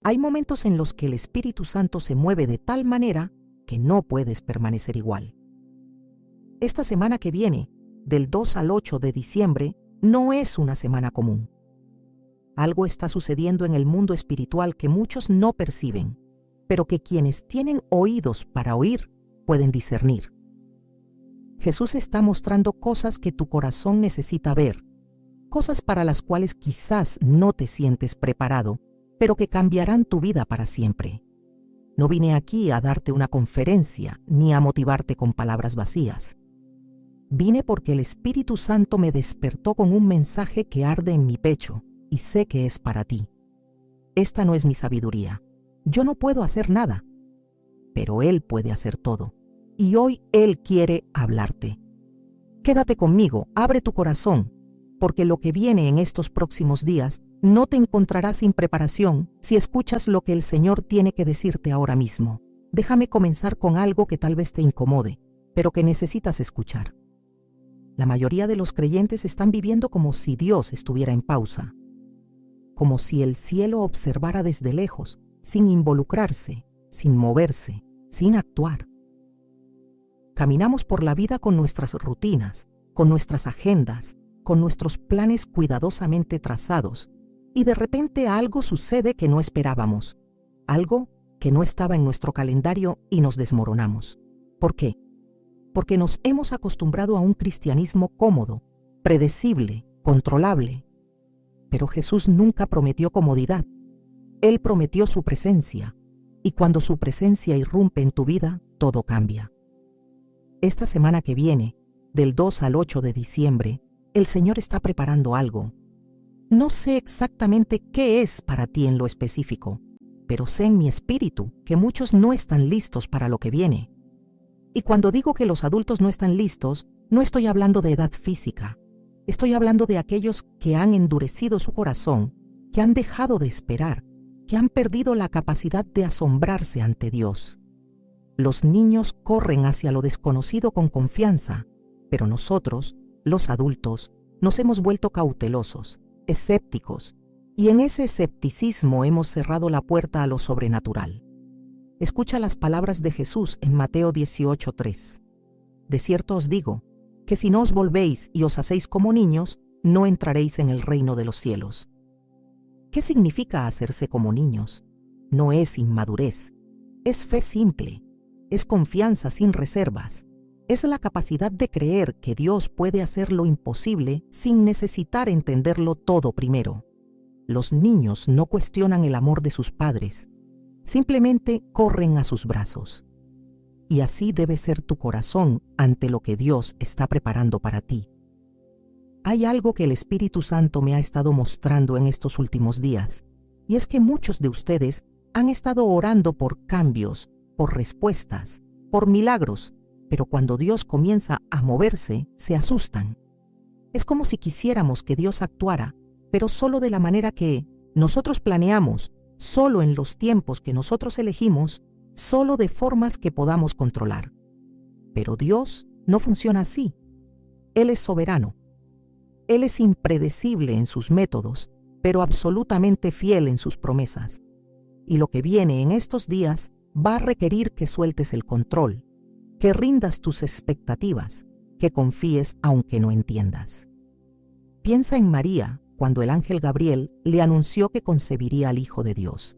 Hay momentos en los que el Espíritu Santo se mueve de tal manera que no puedes permanecer igual. Esta semana que viene, del 2 al 8 de diciembre, no es una semana común. Algo está sucediendo en el mundo espiritual que muchos no perciben, pero que quienes tienen oídos para oír pueden discernir. Jesús está mostrando cosas que tu corazón necesita ver, cosas para las cuales quizás no te sientes preparado, pero que cambiarán tu vida para siempre. No vine aquí a darte una conferencia ni a motivarte con palabras vacías. Vine porque el Espíritu Santo me despertó con un mensaje que arde en mi pecho y sé que es para ti. Esta no es mi sabiduría. Yo no puedo hacer nada, pero Él puede hacer todo. Y hoy Él quiere hablarte. Quédate conmigo, abre tu corazón, porque lo que viene en estos próximos días no te encontrarás sin preparación si escuchas lo que el Señor tiene que decirte ahora mismo. Déjame comenzar con algo que tal vez te incomode, pero que necesitas escuchar. La mayoría de los creyentes están viviendo como si Dios estuviera en pausa, como si el cielo observara desde lejos, sin involucrarse, sin moverse, sin actuar. Caminamos por la vida con nuestras rutinas, con nuestras agendas, con nuestros planes cuidadosamente trazados, y de repente algo sucede que no esperábamos, algo que no estaba en nuestro calendario y nos desmoronamos. ¿Por qué? Porque nos hemos acostumbrado a un cristianismo cómodo, predecible, controlable. Pero Jesús nunca prometió comodidad. Él prometió su presencia, y cuando su presencia irrumpe en tu vida, todo cambia. Esta semana que viene, del 2 al 8 de diciembre, el Señor está preparando algo. No sé exactamente qué es para ti en lo específico, pero sé en mi espíritu que muchos no están listos para lo que viene. Y cuando digo que los adultos no están listos, no estoy hablando de edad física. Estoy hablando de aquellos que han endurecido su corazón, que han dejado de esperar, que han perdido la capacidad de asombrarse ante Dios. Los niños corren hacia lo desconocido con confianza, pero nosotros, los adultos, nos hemos vuelto cautelosos, escépticos, y en ese escepticismo hemos cerrado la puerta a lo sobrenatural. Escucha las palabras de Jesús en Mateo 18:3. De cierto os digo, que si no os volvéis y os hacéis como niños, no entraréis en el reino de los cielos. ¿Qué significa hacerse como niños? No es inmadurez, es fe simple, es confianza sin reservas, es la capacidad de creer que Dios puede hacer lo imposible sin necesitar entenderlo todo primero. Los niños no cuestionan el amor de sus padres, simplemente corren a sus brazos. Y así debe ser tu corazón ante lo que Dios está preparando para ti. Hay algo que el Espíritu Santo me ha estado mostrando en estos últimos días, y es que muchos de ustedes han estado orando por cambios, por respuestas, por milagros, pero cuando Dios comienza a moverse, se asustan. Es como si quisiéramos que Dios actuara, pero solo de la manera que nosotros planeamos, solo en los tiempos que nosotros elegimos, solo de formas que podamos controlar. Pero Dios no funciona así. Él es soberano. Él es impredecible en sus métodos, pero absolutamente fiel en sus promesas. Y lo que viene en estos días va a requerir que sueltes el control, que rindas tus expectativas, que confíes aunque no entiendas. Piensa en María cuando el ángel Gabriel le anunció que concebiría al Hijo de Dios.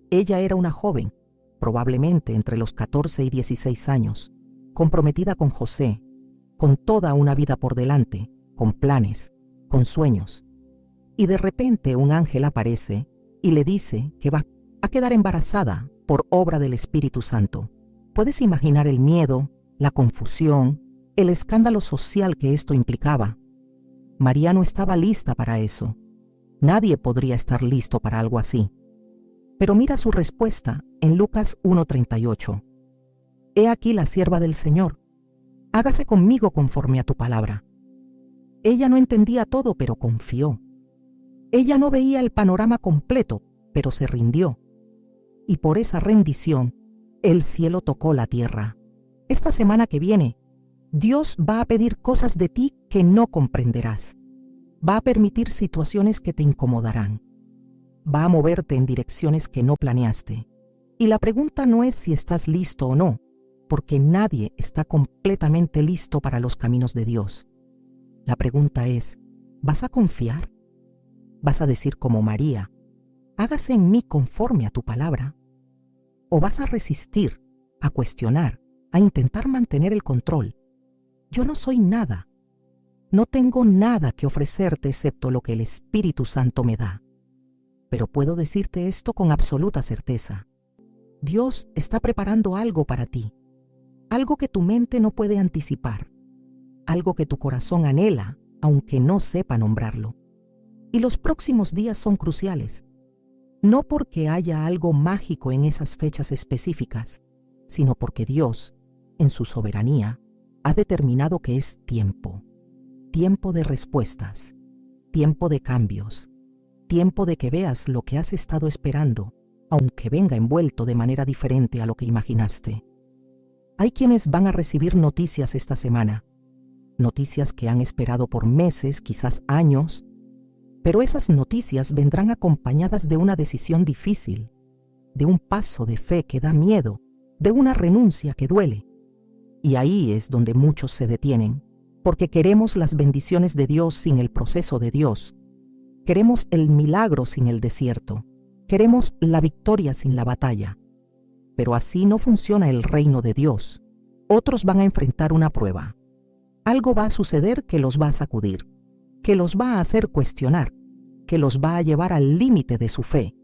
Ella era una joven, probablemente entre los 14 y 16 años, comprometida con José, con toda una vida por delante, con planes, con sueños. Y de repente un ángel aparece y le dice que va a quedar embarazada por obra del Espíritu Santo. ¿Puedes imaginar el miedo, la confusión, el escándalo social que esto implicaba? María no estaba lista para eso. Nadie podría estar listo para algo así. Pero mira su respuesta en Lucas 1:38. He aquí la sierva del Señor. Hágase conmigo conforme a tu palabra. Ella no entendía todo, pero confió. Ella no veía el panorama completo, pero se rindió. Y por esa rendición, el cielo tocó la tierra. Esta semana que viene, Dios va a pedir cosas de ti que no comprenderás. Va a permitir situaciones que te incomodarán. va a moverte en direcciones que no planeaste. Y la pregunta no es si estás listo o no, porque nadie está completamente listo para los caminos de Dios. La pregunta es, ¿vas a confiar? ¿Vas a decir como María, hágase en mí conforme a tu palabra? ¿O vas a resistir, a cuestionar, a intentar mantener el control? Yo no soy nada. No tengo nada que ofrecerte excepto lo que el Espíritu Santo me da. Pero puedo decirte esto con absoluta certeza. Dios está preparando algo para ti, algo que tu mente no puede anticipar, algo que tu corazón anhela, aunque no sepa nombrarlo. Y los próximos días son cruciales, no porque haya algo mágico en esas fechas específicas, sino porque Dios, en su soberanía, ha determinado que es tiempo de respuestas, tiempo de cambios, tiempo de que veas lo que has estado esperando, aunque venga envuelto de manera diferente a lo que imaginaste. Hay quienes van a recibir noticias esta semana, noticias que han esperado por meses, quizás años, pero esas noticias vendrán acompañadas de una decisión difícil, de un paso de fe que da miedo, de una renuncia que duele. Y ahí es donde muchos se detienen, porque queremos las bendiciones de Dios sin el proceso de Dios. Queremos el milagro sin el desierto. Queremos la victoria sin la batalla. Pero así no funciona el reino de Dios. Otros van a enfrentar una prueba. Algo va a suceder que los va a sacudir, que los va a hacer cuestionar, que los va a llevar al límite de su fe.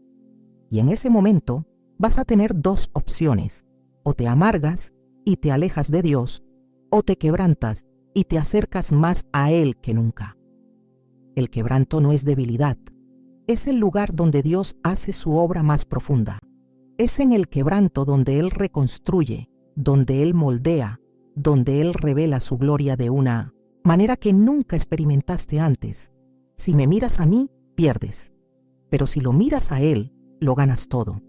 Y en ese momento vas a tener dos opciones: o te amargas y te alejas de Dios, o te quebrantas y te acercas más a Él que nunca. El quebranto no es debilidad, es el lugar donde Dios hace su obra más profunda. Es en el quebranto donde Él reconstruye, donde Él moldea, donde Él revela su gloria de una manera que nunca experimentaste antes. Si me miras a mí, pierdes, pero si lo miras a Él, lo ganas todo.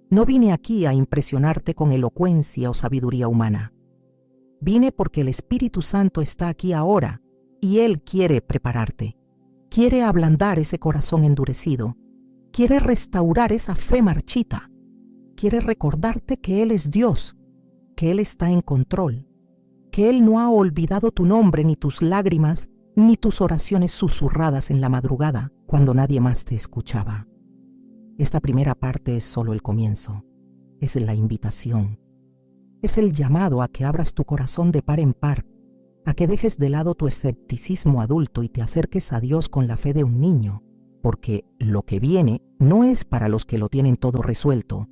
No vine aquí a impresionarte con elocuencia o sabiduría humana. Vine porque el Espíritu Santo está aquí ahora y Él quiere prepararte. Quiere ablandar ese corazón endurecido. Quiere restaurar esa fe marchita. Quiere recordarte que Él es Dios, que Él está en control, que Él no ha olvidado tu nombre, ni tus lágrimas, ni tus oraciones susurradas en la madrugada cuando nadie más te escuchaba. Esta primera parte es solo el comienzo. Es la invitación. Es el llamado a que abras tu corazón de par en par, a que dejes de lado tu escepticismo adulto y te acerques a Dios con la fe de un niño, porque lo que viene no es para los que lo tienen todo resuelto,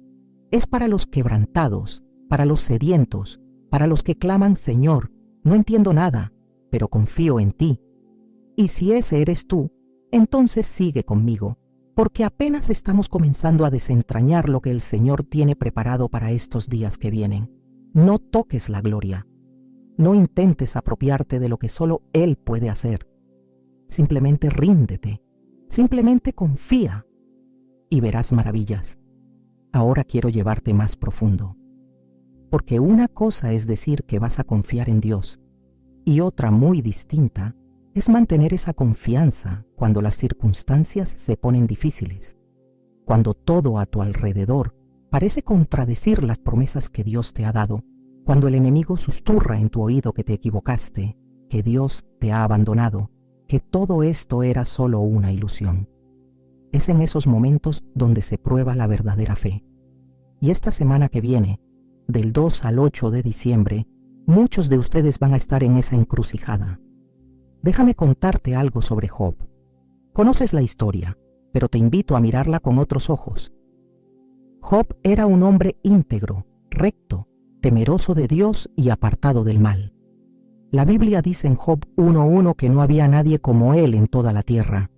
es para los quebrantados, para los sedientos, para los que claman: Señor, no entiendo nada, pero confío en ti. Y si ese eres tú, entonces sigue conmigo, porque apenas estamos comenzando a desentrañar lo que el Señor tiene preparado para estos días que vienen. No toques la gloria. No intentes apropiarte de lo que solo Él puede hacer. Simplemente ríndete. Simplemente confía y verás maravillas. Ahora quiero llevarte más profundo. Porque una cosa es decir que vas a confiar en Dios y otra muy distinta es mantener esa confianza cuando las circunstancias se ponen difíciles, cuando todo a tu alrededor parece contradecir las promesas que Dios te ha dado, cuando el enemigo susurra en tu oído que te equivocaste, que Dios te ha abandonado, que todo esto era solo una ilusión. Es en esos momentos donde se prueba la verdadera fe. Y esta semana que viene, del 2 al 8 de diciembre, muchos de ustedes van a estar en esa encrucijada. Déjame contarte algo sobre Job. Conoces la historia, pero te invito a mirarla con otros ojos. Job era un hombre íntegro, recto, temeroso de Dios y apartado del mal. La Biblia dice en Job 1:1 que no había nadie como él en toda la tierra,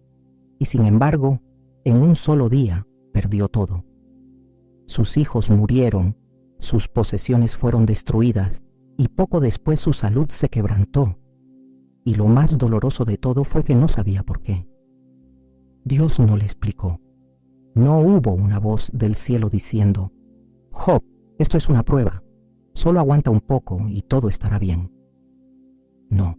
y sin embargo, en un solo día perdió todo. Sus hijos murieron, sus posesiones fueron destruidas, y poco después su salud se quebrantó. Y lo más doloroso de todo fue que no sabía por qué. Dios no le explicó. No hubo una voz del cielo diciendo: Job, esto es una prueba, solo aguanta un poco y todo estará bien. No.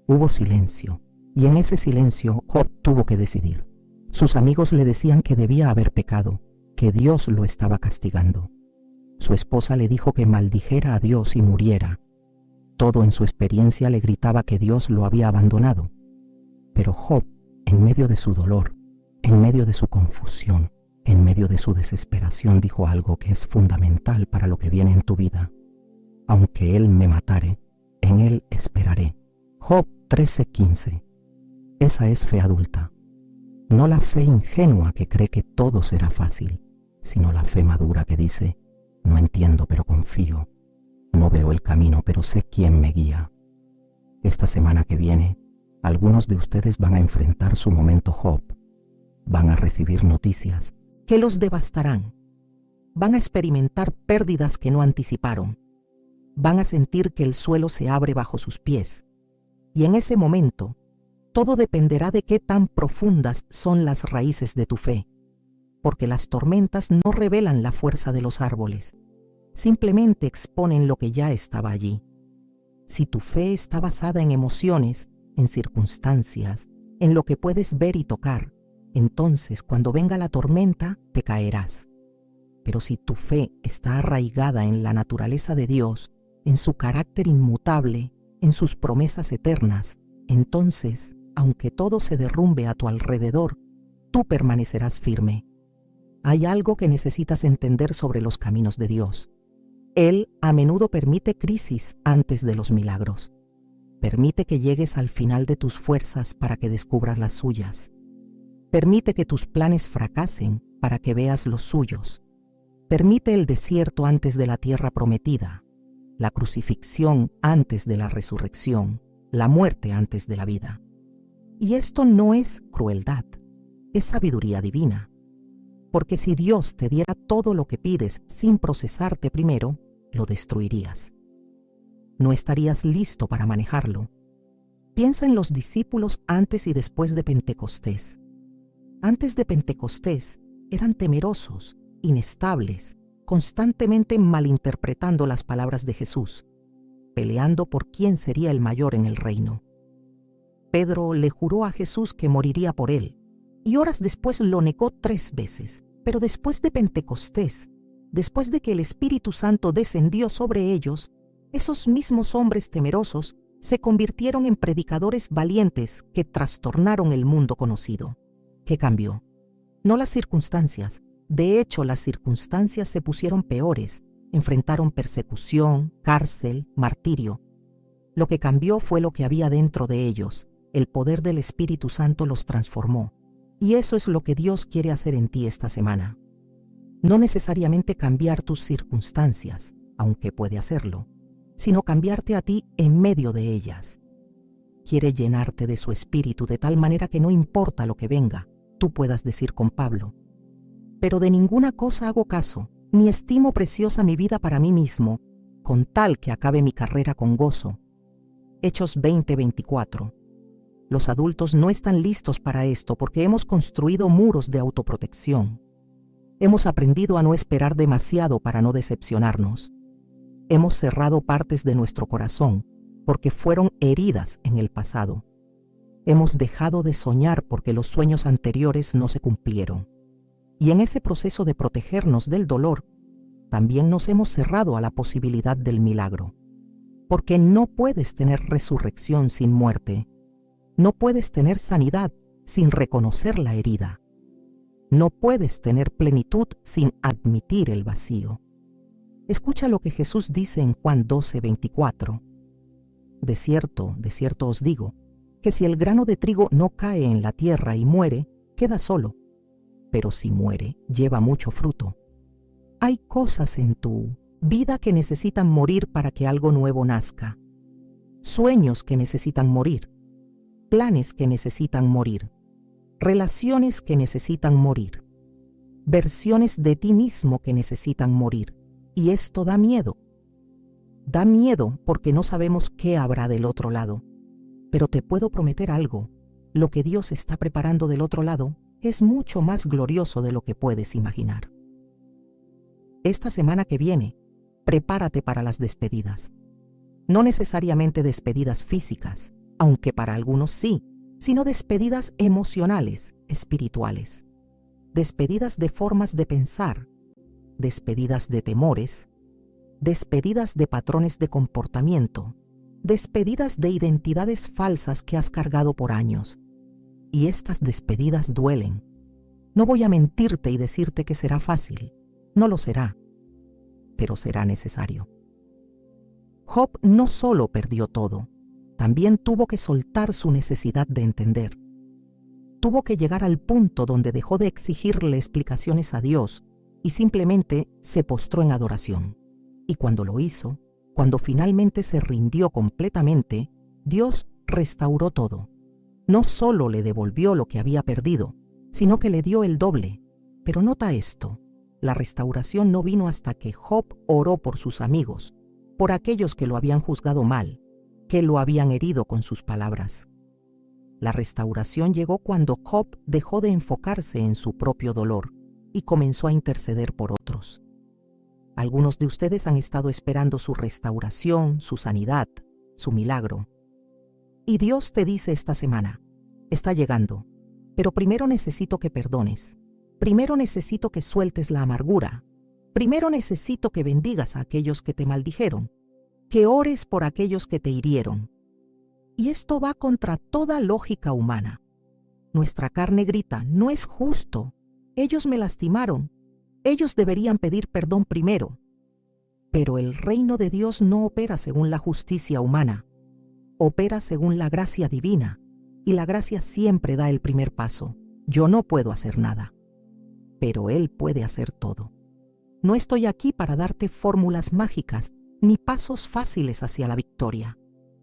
Hubo silencio, y en ese silencio Job tuvo que decidir. Sus amigos le decían que debía haber pecado, que Dios lo estaba castigando. Su esposa le dijo que maldijera a Dios y muriera. Todo en su experiencia le gritaba que Dios lo había abandonado. Pero Job, en medio de su dolor, en medio de su confusión, en medio de su desesperación, dijo algo que es fundamental para lo que viene en tu vida. Aunque Él me matare, en Él esperaré. Job 13:15. Esa es fe adulta. No la fe ingenua que cree que todo será fácil, sino la fe madura que dice, no entiendo pero confío, no veo el camino pero sé quién me guía. Esta semana que viene, algunos de ustedes van a enfrentar su momento Job. Van a recibir noticias que los devastarán. Van a experimentar pérdidas que no anticiparon. Van a sentir que el suelo se abre bajo sus pies. Y en ese momento, todo dependerá de qué tan profundas son las raíces de tu fe, porque las tormentas no revelan la fuerza de los árboles, simplemente exponen lo que ya estaba allí. Si tu fe está basada en emociones, en circunstancias, en lo que puedes ver y tocar, entonces cuando venga la tormenta te caerás. Pero si tu fe está arraigada en la naturaleza de Dios, en su carácter inmutable, en sus promesas eternas, entonces, aunque todo se derrumbe a tu alrededor, tú permanecerás firme. Hay algo que necesitas entender sobre los caminos de Dios. Él a menudo permite crisis antes de los milagros. Permite que llegues al final de tus fuerzas para que descubras las suyas. Permite que tus planes fracasen para que veas los suyos. Permite el desierto antes de la tierra prometida, la crucifixión antes de la resurrección, la muerte antes de la vida. Y esto no es crueldad, es sabiduría divina. Porque si Dios te diera todo lo que pides sin procesarte primero, lo destruirías. No estarías listo para manejarlo. Piensa en los discípulos antes y después de Pentecostés. Antes de Pentecostés eran temerosos, inestables, constantemente malinterpretando las palabras de Jesús, peleando por quién sería el mayor en el reino. Pedro le juró a Jesús que moriría por él, y horas después lo negó 3 veces. Pero después de Pentecostés, después de que el Espíritu Santo descendió sobre ellos, esos mismos hombres temerosos se convirtieron en predicadores valientes que trastornaron el mundo conocido. ¿Qué cambió? No las circunstancias. De hecho, las circunstancias se pusieron peores. Enfrentaron persecución, cárcel, martirio. Lo que cambió fue lo que había dentro de ellos. El poder del Espíritu Santo los transformó. Y eso es lo que Dios quiere hacer en ti esta semana. No necesariamente cambiar tus circunstancias, aunque puede hacerlo, sino cambiarte a ti en medio de ellas. Quiere llenarte de su espíritu de tal manera que no importa lo que venga, tú puedas decir con Pablo, pero de ninguna cosa hago caso, ni estimo preciosa mi vida para mí mismo, con tal que acabe mi carrera con gozo. Hechos 20:24. Los adultos no están listos para esto porque hemos construido muros de autoprotección. Hemos aprendido a no esperar demasiado para no decepcionarnos. Hemos cerrado partes de nuestro corazón porque fueron heridas en el pasado. Hemos dejado de soñar porque los sueños anteriores no se cumplieron. Y en ese proceso de protegernos del dolor, también nos hemos cerrado a la posibilidad del milagro. Porque no puedes tener resurrección sin muerte. No puedes tener sanidad sin reconocer la herida. No puedes tener plenitud sin admitir el vacío. Escucha lo que Jesús dice en Juan 12:24. De cierto os digo, que si el grano de trigo no cae en la tierra y muere, queda solo. Pero si muere, lleva mucho fruto. Hay cosas en tu vida que necesitan morir para que algo nuevo nazca. Sueños que necesitan morir. Planes que necesitan morir, relaciones que necesitan morir, versiones de ti mismo que necesitan morir. Y esto da miedo. Da miedo porque no sabemos qué habrá del otro lado. Pero te puedo prometer algo, lo que Dios está preparando del otro lado es mucho más glorioso de lo que puedes imaginar. Esta semana que viene, prepárate para las despedidas. No necesariamente despedidas físicas, aunque para algunos sí, sino despedidas emocionales, espirituales, despedidas de formas de pensar, despedidas de temores, despedidas de patrones de comportamiento, despedidas de identidades falsas que has cargado por años. Y estas despedidas duelen. No voy a mentirte y decirte que será fácil. No lo será, pero será necesario. Job no solo perdió todo, también tuvo que soltar su necesidad de entender. Tuvo que llegar al punto donde dejó de exigirle explicaciones a Dios y simplemente se postró en adoración. Y cuando lo hizo, cuando finalmente se rindió completamente, Dios restauró todo. No solo le devolvió lo que había perdido, sino que le dio el doble. Pero nota esto, la restauración no vino hasta que Job oró por sus amigos, por aquellos que lo habían juzgado mal, que lo habían herido con sus palabras. La restauración llegó cuando Job dejó de enfocarse en su propio dolor y comenzó a interceder por otros. Algunos de ustedes han estado esperando su restauración, su sanidad, su milagro. Y Dios te dice esta semana, está llegando, pero primero necesito que perdones. Primero necesito que sueltes la amargura. Primero necesito que bendigas a aquellos que te maldijeron, que ores por aquellos que te hirieron. Y esto va contra toda lógica humana. Nuestra carne grita, no es justo. Ellos me lastimaron. Ellos deberían pedir perdón primero. Pero el reino de Dios no opera según la justicia humana. Opera según la gracia divina. Y la gracia siempre da el primer paso. Yo no puedo hacer nada. Pero Él puede hacer todo. No estoy aquí para darte fórmulas mágicas ni pasos fáciles hacia la victoria.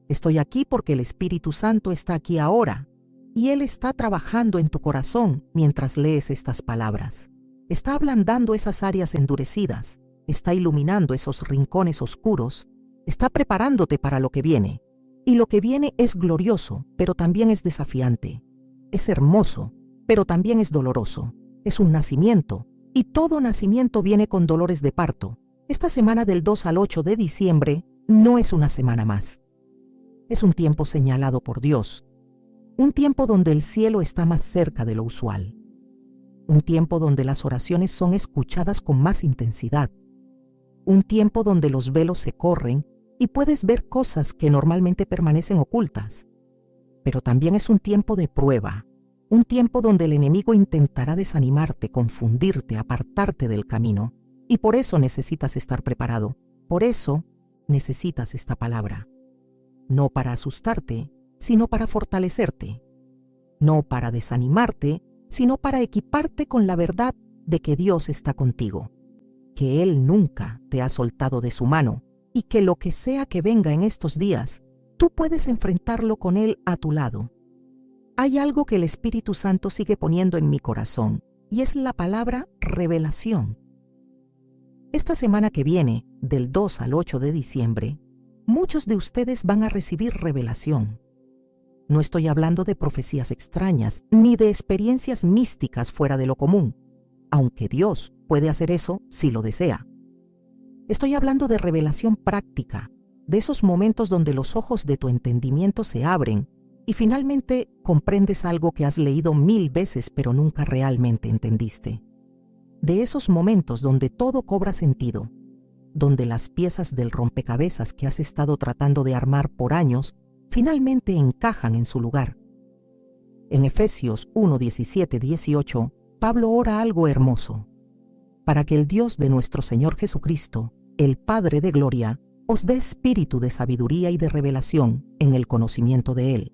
Estoy aquí porque el Espíritu Santo está aquí ahora y Él está trabajando en tu corazón mientras lees estas palabras. Está ablandando esas áreas endurecidas, está iluminando esos rincones oscuros, está preparándote para lo que viene. Y lo que viene es glorioso, pero también es desafiante. Es hermoso, pero también es doloroso. Es un nacimiento, y todo nacimiento viene con dolores de parto. Esta semana del 2 al 8 de diciembre no es una semana más. Es un tiempo señalado por Dios. Un tiempo donde el cielo está más cerca de lo usual. Un tiempo donde las oraciones son escuchadas con más intensidad. Un tiempo donde los velos se corren y puedes ver cosas que normalmente permanecen ocultas. Pero también es un tiempo de prueba. Un tiempo donde el enemigo intentará desanimarte, confundirte, apartarte del camino. Y por eso necesitas estar preparado. Por eso necesitas esta palabra. No para asustarte, sino para fortalecerte. No para desanimarte, sino para equiparte con la verdad de que Dios está contigo. Que Él nunca te ha soltado de su mano y que lo que sea que venga en estos días, tú puedes enfrentarlo con Él a tu lado. Hay algo que el Espíritu Santo sigue poniendo en mi corazón y es la palabra revelación. Esta semana que viene, del 2 al 8 de diciembre, muchos de ustedes van a recibir revelación. No estoy hablando de profecías extrañas ni de experiencias místicas fuera de lo común, aunque Dios puede hacer eso si lo desea. Estoy hablando de revelación práctica, de esos momentos donde los ojos de tu entendimiento se abren y finalmente comprendes algo que has leído 1000 veces pero nunca realmente entendiste. De esos momentos donde todo cobra sentido, donde las piezas del rompecabezas que has estado tratando de armar por años finalmente encajan en su lugar. En Efesios 1, 17, 18, Pablo ora algo hermoso. Para que el Dios de nuestro Señor Jesucristo, el Padre de gloria, os dé espíritu de sabiduría y de revelación en el conocimiento de Él,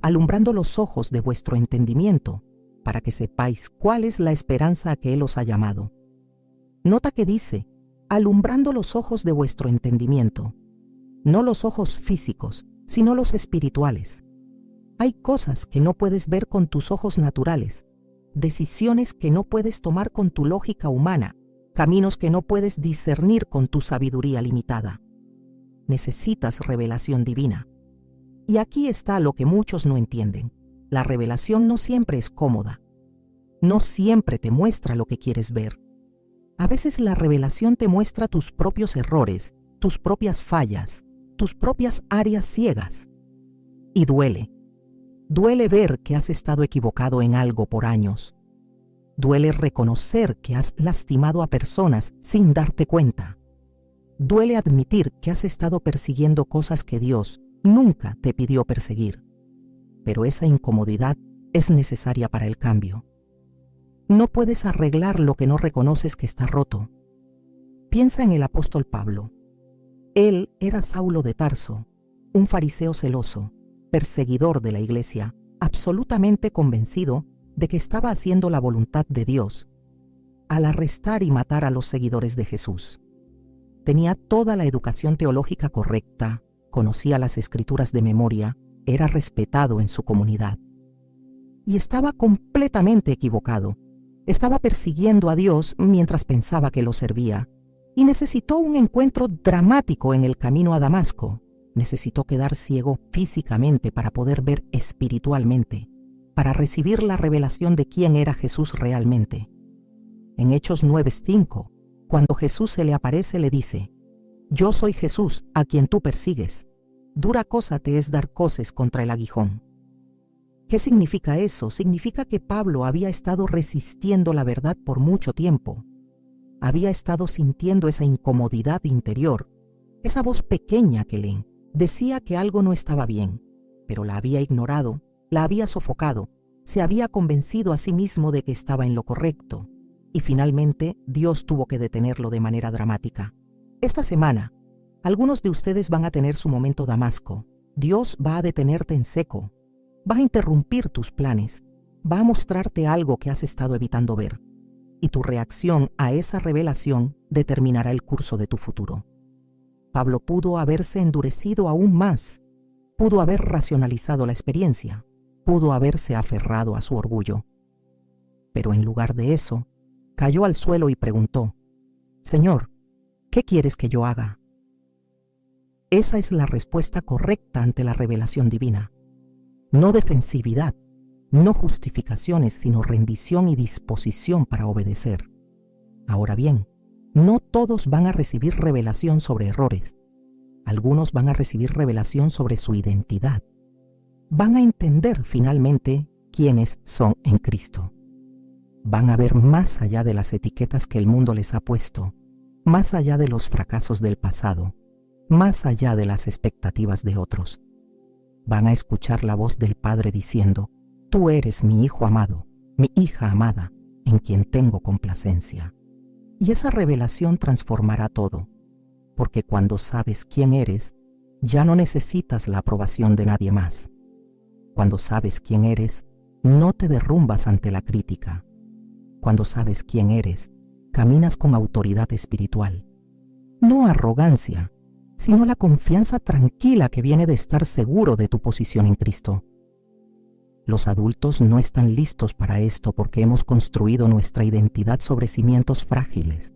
alumbrando los ojos de vuestro entendimiento, para que sepáis cuál es la esperanza a que Él os ha llamado. Nota que dice, alumbrando los ojos de vuestro entendimiento, no los ojos físicos, sino los espirituales. Hay cosas que no puedes ver con tus ojos naturales, decisiones que no puedes tomar con tu lógica humana, caminos que no puedes discernir con tu sabiduría limitada. Necesitas revelación divina. Y aquí está lo que muchos no entienden. La revelación no siempre es cómoda. No siempre te muestra lo que quieres ver. A veces la revelación te muestra tus propios errores, tus propias fallas, tus propias áreas ciegas. Y duele. Duele ver que has estado equivocado en algo por años. Duele reconocer que has lastimado a personas sin darte cuenta. Duele admitir que has estado persiguiendo cosas que Dios nunca te pidió perseguir. Pero esa incomodidad es necesaria para el cambio. No puedes arreglar lo que no reconoces que está roto. Piensa en el apóstol Pablo. Él era Saulo de Tarso, un fariseo celoso, perseguidor de la iglesia, absolutamente convencido de que estaba haciendo la voluntad de Dios al arrestar y matar a los seguidores de Jesús. Tenía toda la educación teológica correcta, conocía las escrituras de memoria, era respetado en su comunidad. Y estaba completamente equivocado. Estaba persiguiendo a Dios mientras pensaba que lo servía, y necesitó un encuentro dramático en el camino a Damasco. Necesitó quedar ciego físicamente para poder ver espiritualmente, para recibir la revelación de quién era Jesús realmente. En Hechos 9:5, cuando Jesús se le aparece, le dice: «Yo soy Jesús, a quien tú persigues. Dura cosa te es dar coces contra el aguijón». ¿Qué significa eso? Significa que Pablo había estado resistiendo la verdad por mucho tiempo. Había estado sintiendo esa incomodidad interior, esa voz pequeña que le decía que algo no estaba bien, pero la había ignorado, la había sofocado, se había convencido a sí mismo de que estaba en lo correcto, y finalmente Dios tuvo que detenerlo de manera dramática. Esta semana, algunos de ustedes van a tener su momento Damasco. Dios va a detenerte en seco, va a interrumpir tus planes, va a mostrarte algo que has estado evitando ver, y tu reacción a esa revelación determinará el curso de tu futuro. Pablo pudo haberse endurecido aún más, pudo haber racionalizado la experiencia, pudo haberse aferrado a su orgullo. Pero en lugar de eso, cayó al suelo y preguntó: «Señor, ¿qué quieres que yo haga?». Esa es la respuesta correcta ante la revelación divina. No defensividad, no justificaciones, sino rendición y disposición para obedecer. Ahora bien, no todos van a recibir revelación sobre errores. Algunos van a recibir revelación sobre su identidad. Van a entender finalmente quiénes son en Cristo. Van a ver más allá de las etiquetas que el mundo les ha puesto, más allá de los fracasos del pasado, más allá de las expectativas de otros. Van a escuchar la voz del Padre diciendo: «Tú eres mi Hijo amado, mi hija amada, en quien tengo complacencia». Y esa revelación transformará todo, porque cuando sabes quién eres, ya no necesitas la aprobación de nadie más. Cuando sabes quién eres, no te derrumbas ante la crítica. Cuando sabes quién eres, caminas con autoridad espiritual. No arrogancia, sino la confianza tranquila que viene de estar seguro de tu posición en Cristo. Los adultos no están listos para esto porque hemos construido nuestra identidad sobre cimientos frágiles: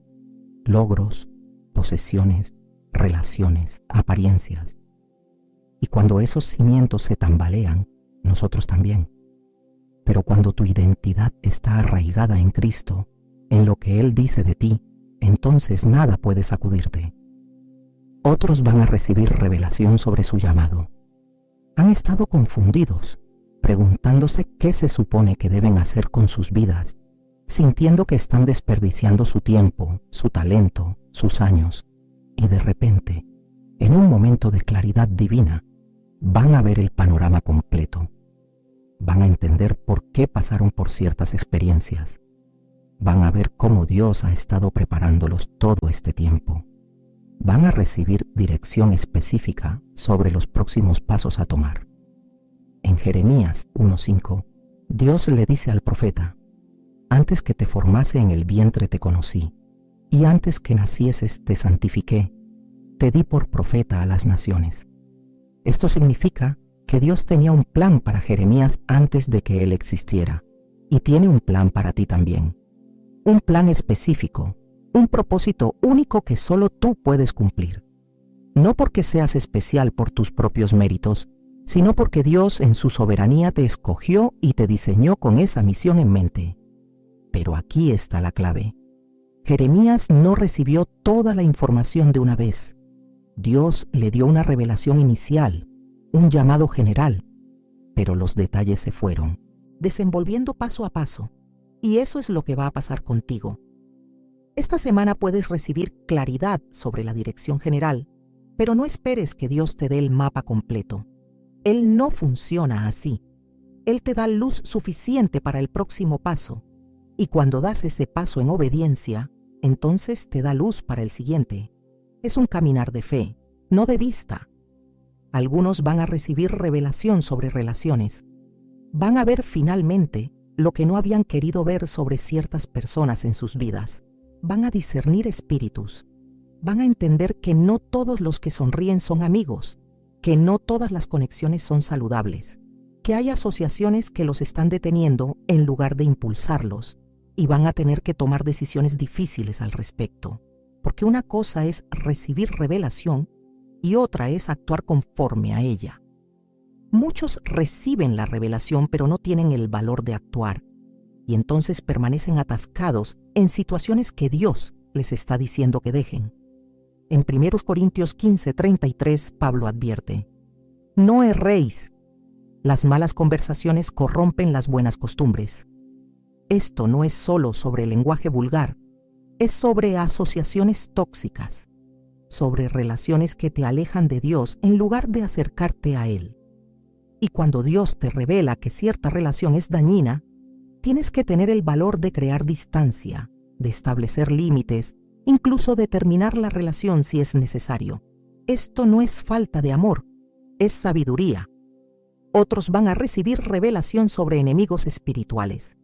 logros, posesiones, relaciones, apariencias. Y cuando esos cimientos se tambalean, nosotros también. Pero cuando tu identidad está arraigada en Cristo, en lo que Él dice de ti, entonces nada puede sacudirte. Otros van a recibir revelación sobre su llamado. Han estado confundidos, preguntándose qué se supone que deben hacer con sus vidas, sintiendo que están desperdiciando su tiempo, su talento, sus años, y de repente, en un momento de claridad divina, van a ver el panorama completo. Van a entender por qué pasaron por ciertas experiencias. Van a ver cómo Dios ha estado preparándolos todo este tiempo. Van a recibir dirección específica sobre los próximos pasos a tomar. En Jeremías 1:5, Dios le dice al profeta: «Antes que te formase en el vientre te conocí, y antes que nacieses te santifiqué, te di por profeta a las naciones». Esto significa que Dios tenía un plan para Jeremías antes de que él existiera, y tiene un plan para ti también. Un plan específico, un propósito único que solo tú puedes cumplir. No porque seas especial por tus propios méritos, sino porque Dios en su soberanía te escogió y te diseñó con esa misión en mente. Pero aquí está la clave. Jeremías no recibió toda la información de una vez. Dios le dio una revelación inicial, un llamado general, pero los detalles se fueron, desenvolviendo paso a paso, y eso es lo que va a pasar contigo. Esta semana puedes recibir claridad sobre la dirección general, pero no esperes que Dios te dé el mapa completo. Él no funciona así. Él te da luz suficiente para el próximo paso, y cuando das ese paso en obediencia, entonces te da luz para el siguiente. Es un caminar de fe, no de vista. Algunos van a recibir revelación sobre relaciones. Van a ver finalmente lo que no habían querido ver sobre ciertas personas en sus vidas. Van a discernir espíritus. Van a entender que no todos los que sonríen son amigos, que no todas las conexiones son saludables, que hay asociaciones que los están deteniendo en lugar de impulsarlos, y van a tener que tomar decisiones difíciles al respecto, porque una cosa es recibir revelación y otra es actuar conforme a ella. Muchos reciben la revelación pero no tienen el valor de actuar, y entonces permanecen atascados en situaciones que Dios les está diciendo que dejen. En 1 Corintios 15:33, Pablo advierte: no erréis, las malas conversaciones corrompen las buenas costumbres. Esto no es solo sobre el lenguaje vulgar, es sobre asociaciones tóxicas, sobre relaciones que te alejan de Dios en lugar de acercarte a Él. Y cuando Dios te revela que cierta relación es dañina, tienes que tener el valor de crear distancia, de establecer límites, incluso de terminar la relación si es necesario. Esto no es falta de amor, es sabiduría. Otros van a recibir revelación sobre enemigos espirituales.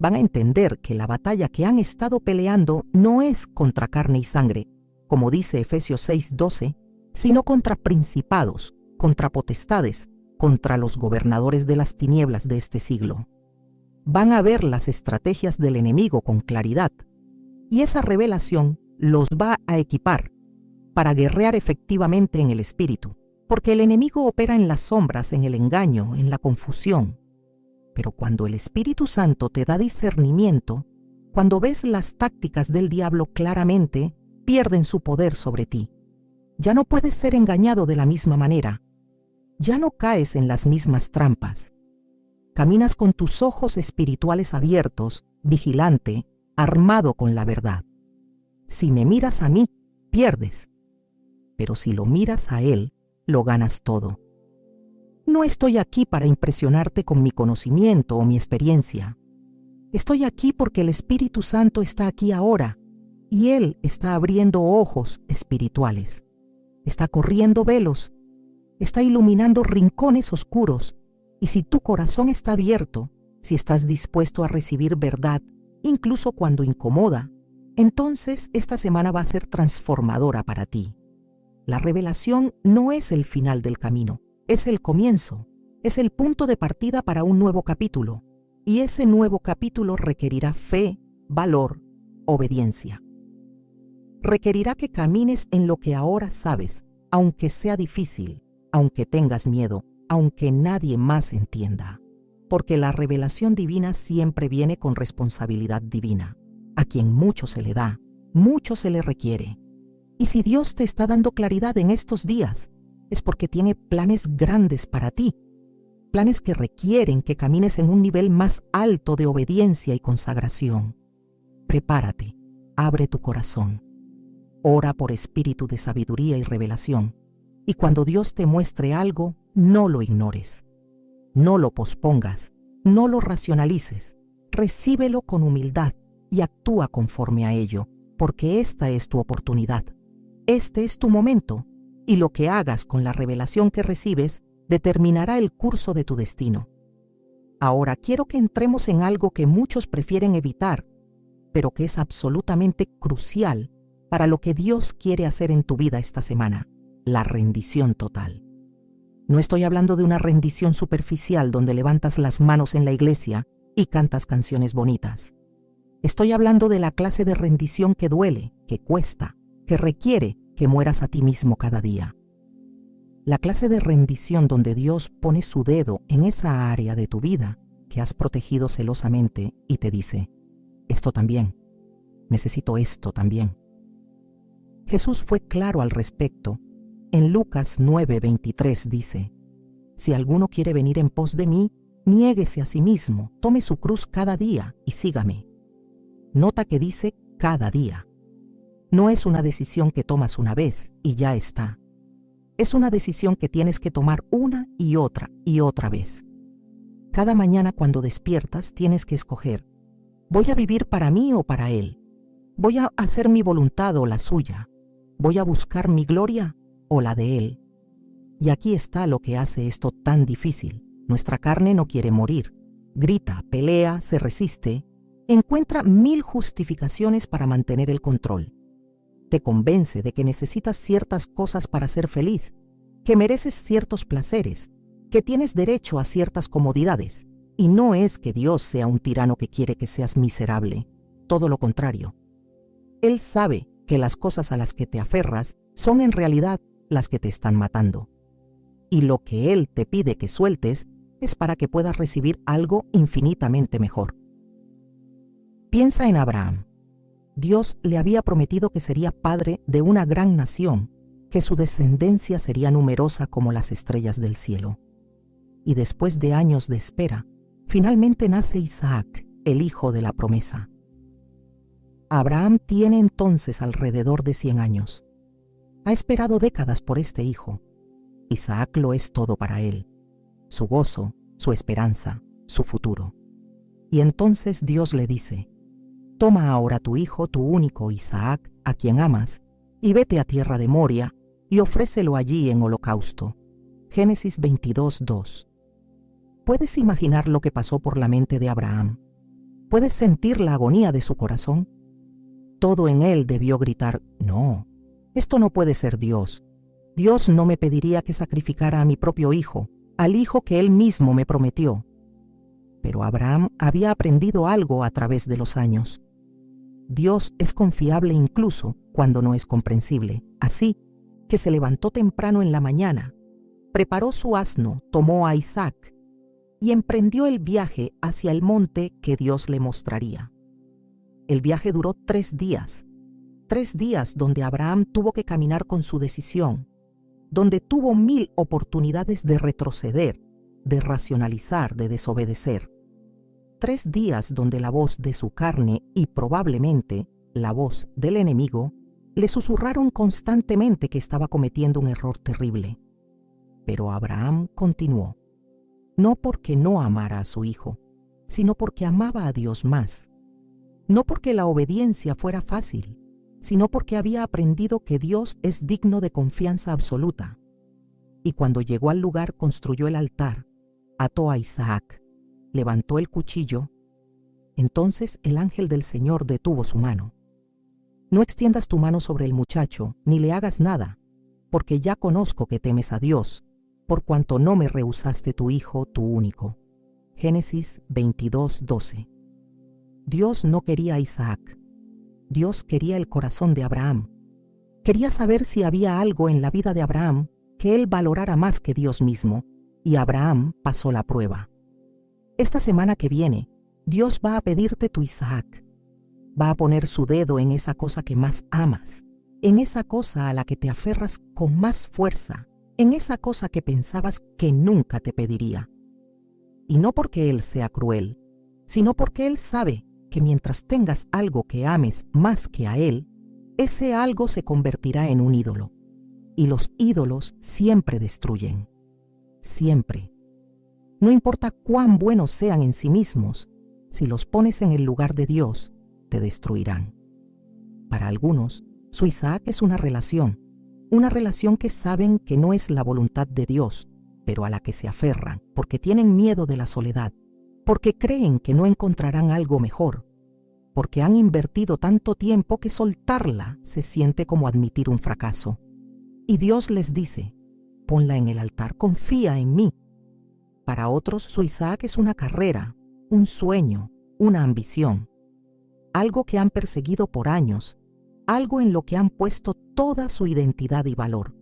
Van a entender que la batalla que han estado peleando no es contra carne y sangre, como dice Efesios 6:12, sino contra principados, contra potestades, contra los gobernadores de las tinieblas de este siglo. Van a ver las estrategias del enemigo con claridad, y esa revelación los va a equipar para guerrear efectivamente en el espíritu, porque el enemigo opera en las sombras, en el engaño, en la confusión. Pero cuando el Espíritu Santo te da discernimiento, cuando ves las tácticas del diablo claramente, pierden su poder sobre ti. Ya no puedes ser engañado de la misma manera. Ya no caes en las mismas trampas. Caminas con tus ojos espirituales abiertos, vigilante, armado con la verdad. Si me miras a mí, pierdes. Pero si lo miras a Él, lo ganas todo. No estoy aquí para impresionarte con mi conocimiento o mi experiencia. Estoy aquí porque el Espíritu Santo está aquí ahora, y Él está abriendo ojos espirituales. Está corriendo velos, está iluminando rincones oscuros, y si tu corazón está abierto, si estás dispuesto a recibir verdad, incluso cuando incomoda, entonces esta semana va a ser transformadora para ti. La revelación no es el final del camino, es el comienzo, es el punto de partida para un nuevo capítulo, y ese nuevo capítulo requerirá fe, valor, obediencia. Requerirá que camines en lo que ahora sabes, aunque sea difícil, aunque tengas miedo, aunque nadie más entienda. Porque la revelación divina siempre viene con responsabilidad divina. A quien mucho se le da, mucho se le requiere. Y si Dios te está dando claridad en estos días, es porque tiene planes grandes para ti, planes que requieren que camines en un nivel más alto de obediencia y consagración. Prepárate, abre tu corazón, ora por espíritu de sabiduría y revelación, y cuando Dios te muestre algo, no lo ignores, no lo pospongas, no lo racionalices, recíbelo con humildad y actúa conforme a ello, porque esta es tu oportunidad, este es tu momento, y lo que hagas con la revelación que recibes determinará el curso de tu destino. Ahora quiero que entremos en algo que muchos prefieren evitar, pero que es absolutamente crucial para lo que Dios quiere hacer en tu vida esta semana: la rendición total. No estoy hablando de una rendición superficial donde levantas las manos en la iglesia y cantas canciones bonitas. Estoy hablando de la clase de rendición que duele, que cuesta, que requiere que mueras a ti mismo cada día. La clase de rendición donde Dios pone su dedo en esa área de tu vida que has protegido celosamente y te dice: esto también, necesito esto también. Jesús fue claro al respecto. En Lucas 9:23 dice: Si alguno quiere venir en pos de mí, niéguese a sí mismo, tome su cruz cada día y sígame. Nota que dice cada día. No es una decisión que tomas una vez y ya está. Es una decisión que tienes que tomar una y otra vez. Cada mañana cuando despiertas tienes que escoger: ¿voy a vivir para mí o para Él? ¿Voy a hacer mi voluntad o la suya? ¿Voy a buscar mi gloria o la de Él? Y aquí está lo que hace esto tan difícil. Nuestra carne no quiere morir. Grita, pelea, se resiste, encuentra 1000 justificaciones para mantener el control. Te convence de que necesitas ciertas cosas para ser feliz, que mereces ciertos placeres, que tienes derecho a ciertas comodidades. Y no es que Dios sea un tirano que quiere que seas miserable, todo lo contrario. Él sabe que las cosas a las que te aferras son en realidad las que te están matando. Y lo que Él te pide que sueltes es para que puedas recibir algo infinitamente mejor. Piensa en Abraham. Dios le había prometido que sería padre de una gran nación, que su descendencia sería numerosa como las estrellas del cielo. Y después de años de espera, finalmente nace Isaac, el hijo de la promesa. Abraham tiene entonces alrededor de 100 años. Ha esperado décadas por este hijo. Isaac lo es todo para él, su gozo, su esperanza, su futuro. Y entonces Dios le dice: toma ahora tu hijo, tu único Isaac, a quien amas, y vete a tierra de Moria, y ofrécelo allí en holocausto. Génesis 22:2. ¿Puedes imaginar lo que pasó por la mente de Abraham? ¿Puedes sentir la agonía de su corazón? Todo en él debió gritar: no, esto no puede ser Dios. Dios no me pediría que sacrificara a mi propio hijo, al hijo que Él mismo me prometió. Pero Abraham había aprendido algo a través de los años. Dios es confiable incluso cuando no es comprensible. Así que se levantó temprano en la mañana, preparó su asno, tomó a Isaac y emprendió el viaje hacia el monte que Dios le mostraría. El viaje duró 3 días. 3 días donde Abraham tuvo que caminar con su decisión, donde tuvo 1000 oportunidades de retroceder, de racionalizar, de desobedecer. 3 días donde la voz de su carne y probablemente la voz del enemigo le susurraron constantemente que estaba cometiendo un error terrible. Pero Abraham continuó, no porque no amara a su hijo, sino porque amaba a Dios más. No porque la obediencia fuera fácil, sino porque había aprendido que Dios es digno de confianza absoluta. Y cuando llegó al lugar construyó el altar, ató a Isaac, levantó el cuchillo. Entonces el ángel del Señor detuvo su mano. No extiendas tu mano sobre el muchacho, ni le hagas nada, porque ya conozco que temes a Dios, por cuanto no me rehusaste tu hijo, tu único. Génesis 22:12. Dios no quería a Isaac. Dios quería el corazón de Abraham. Quería saber si había algo en la vida de Abraham que él valorara más que Dios mismo, y Abraham pasó la prueba. Esta semana que viene, Dios va a pedirte tu Isaac. Va a poner su dedo en esa cosa que más amas, en esa cosa a la que te aferras con más fuerza, en esa cosa que pensabas que nunca te pediría. Y no porque Él sea cruel, sino porque Él sabe que mientras tengas algo que ames más que a Él, ese algo se convertirá en un ídolo. Y los ídolos siempre destruyen. Siempre. No importa cuán buenos sean en sí mismos, si los pones en el lugar de Dios, te destruirán. Para algunos, su Isaac es una relación que saben que no es la voluntad de Dios, pero a la que se aferran porque tienen miedo de la soledad, porque creen que no encontrarán algo mejor, porque han invertido tanto tiempo que soltarla se siente como admitir un fracaso. Y Dios les dice: ponla en el altar, confía en mí. Para otros, su Isaac es una carrera, un sueño, una ambición, algo que han perseguido por años, algo en lo que han puesto toda su identidad y valor.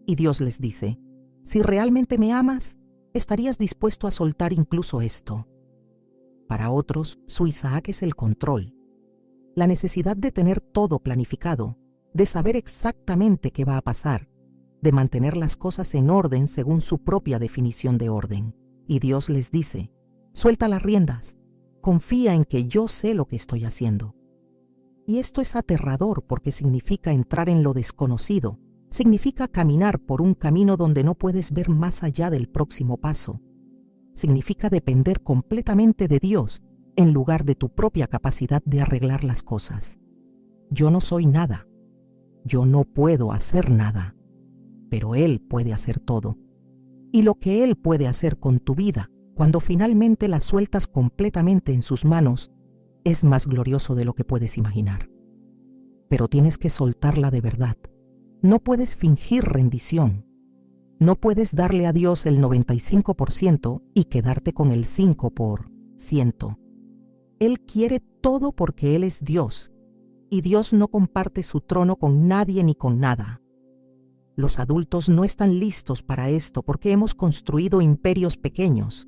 Y Dios les dice: si realmente me amas, estarías dispuesto a soltar incluso esto. Para otros, su Isaac es el control, la necesidad de tener todo planificado, de saber exactamente qué va a pasar, de mantener las cosas en orden según su propia definición de orden. Y Dios les dice: suelta las riendas, confía en que yo sé lo que estoy haciendo. Y esto es aterrador porque significa entrar en lo desconocido, significa caminar por un camino donde no puedes ver más allá del próximo paso. Significa depender completamente de Dios en lugar de tu propia capacidad de arreglar las cosas. Yo no soy nada, yo no puedo hacer nada, pero Él puede hacer todo. Y lo que Él puede hacer con tu vida, cuando finalmente la sueltas completamente en sus manos, es más glorioso de lo que puedes imaginar. Pero tienes que soltarla de verdad. No puedes fingir rendición. No puedes darle a Dios el 95% y quedarte con el 5%. Él quiere todo porque Él es Dios, y Dios no comparte su trono con nadie ni con nada. Los adultos no están listos para esto porque hemos construido imperios pequeños.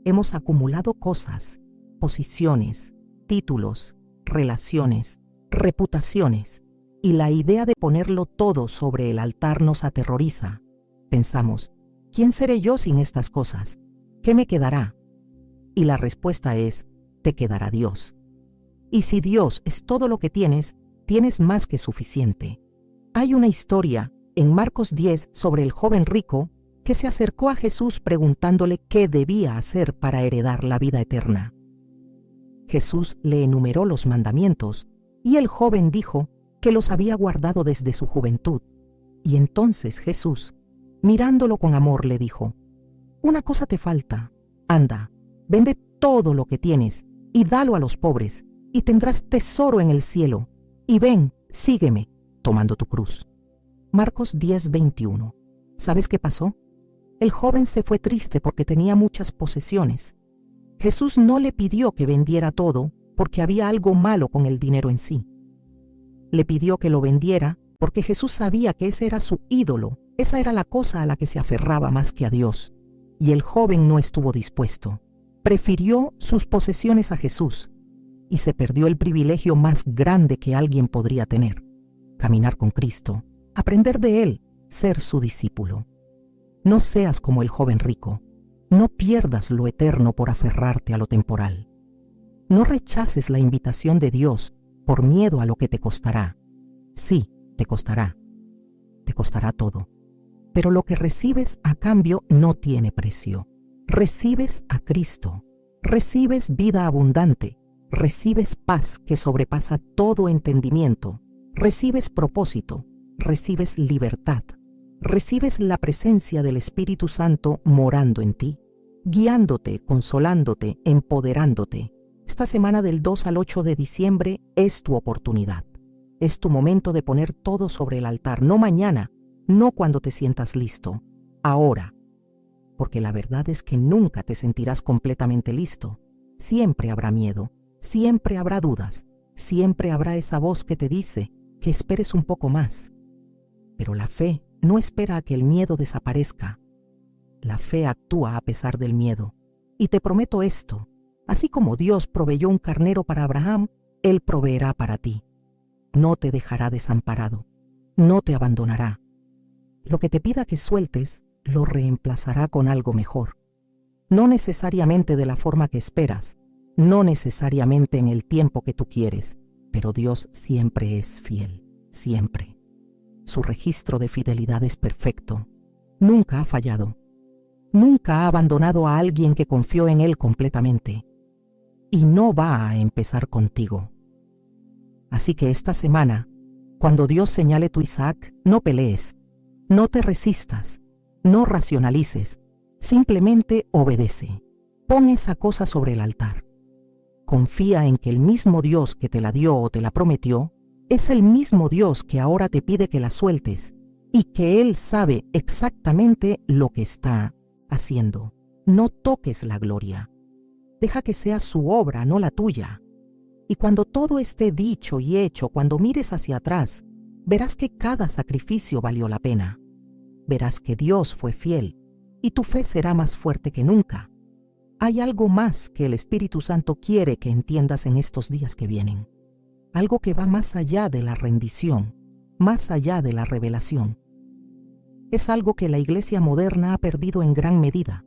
Hemos acumulado cosas, posiciones, títulos, relaciones, reputaciones, y la idea de ponerlo todo sobre el altar nos aterroriza. Pensamos: ¿quién seré yo sin estas cosas? ¿Qué me quedará? Y la respuesta es: te quedará Dios. Y si Dios es todo lo que tienes, tienes más que suficiente. Hay una historia en Marcos 10 sobre el joven rico que se acercó a Jesús preguntándole qué debía hacer para heredar la vida eterna. Jesús le enumeró los mandamientos y el joven dijo que los había guardado desde su juventud. Y entonces Jesús, mirándolo con amor, le dijo: una cosa te falta. Anda, vende todo lo que tienes y dalo a los pobres, y tendrás tesoro en el cielo. Y ven, sígueme, tomando tu cruz. Marcos 10:21. ¿Sabes qué pasó? El joven se fue triste porque tenía muchas posesiones. Jesús no le pidió que vendiera todo porque había algo malo con el dinero en sí. Le pidió que lo vendiera porque Jesús sabía que ese era su ídolo, esa era la cosa a la que se aferraba más que a Dios. Y el joven no estuvo dispuesto. Prefirió sus posesiones a Jesús y se perdió el privilegio más grande que alguien podría tener: caminar con Cristo, aprender de Él, ser su discípulo. No seas como el joven rico. No pierdas lo eterno por aferrarte a lo temporal. No rechaces la invitación de Dios por miedo a lo que te costará. Sí, te costará todo. Pero lo que recibes a cambio no tiene precio. Recibes a Cristo, recibes vida abundante, recibes paz que sobrepasa todo entendimiento, recibes propósito, recibes libertad, recibes la presencia del Espíritu Santo morando en ti, guiándote, consolándote, empoderándote. Esta semana del 2 al 8 de diciembre es tu oportunidad. Es tu momento de poner todo sobre el altar, no mañana, no cuando te sientas listo, ahora. Porque la verdad es que nunca te sentirás completamente listo. Siempre habrá miedo, siempre habrá dudas, siempre habrá esa voz que te dice que esperes un poco más. Pero la fe no espera a que el miedo desaparezca. La fe actúa a pesar del miedo. Y te prometo esto: así como Dios proveyó un carnero para Abraham, Él proveerá para ti. No te dejará desamparado, no te abandonará. Lo que te pida que sueltes, lo reemplazará con algo mejor. No necesariamente de la forma que esperas, no necesariamente en el tiempo que tú quieres, pero Dios siempre es fiel, siempre. Su registro de fidelidad es perfecto. Nunca ha fallado. Nunca ha abandonado a alguien que confió en Él completamente. Y no va a empezar contigo. Así que esta semana, cuando Dios señale tu Isaac, no pelees, no te resistas, no racionalices, simplemente obedece. Pon esa cosa sobre el altar. Confía en que el mismo Dios que te la dio o te la prometió es el mismo Dios que ahora te pide que la sueltes y que Él sabe exactamente lo que está haciendo. No toques la gloria. Deja que sea su obra, no la tuya. Y cuando todo esté dicho y hecho, cuando mires hacia atrás, verás que cada sacrificio valió la pena. Verás que Dios fue fiel y tu fe será más fuerte que nunca. Hay algo más que el Espíritu Santo quiere que entiendas en estos días que vienen. Algo que va más allá de la rendición, más allá de la revelación. es algo que la iglesia moderna ha perdido en gran medida,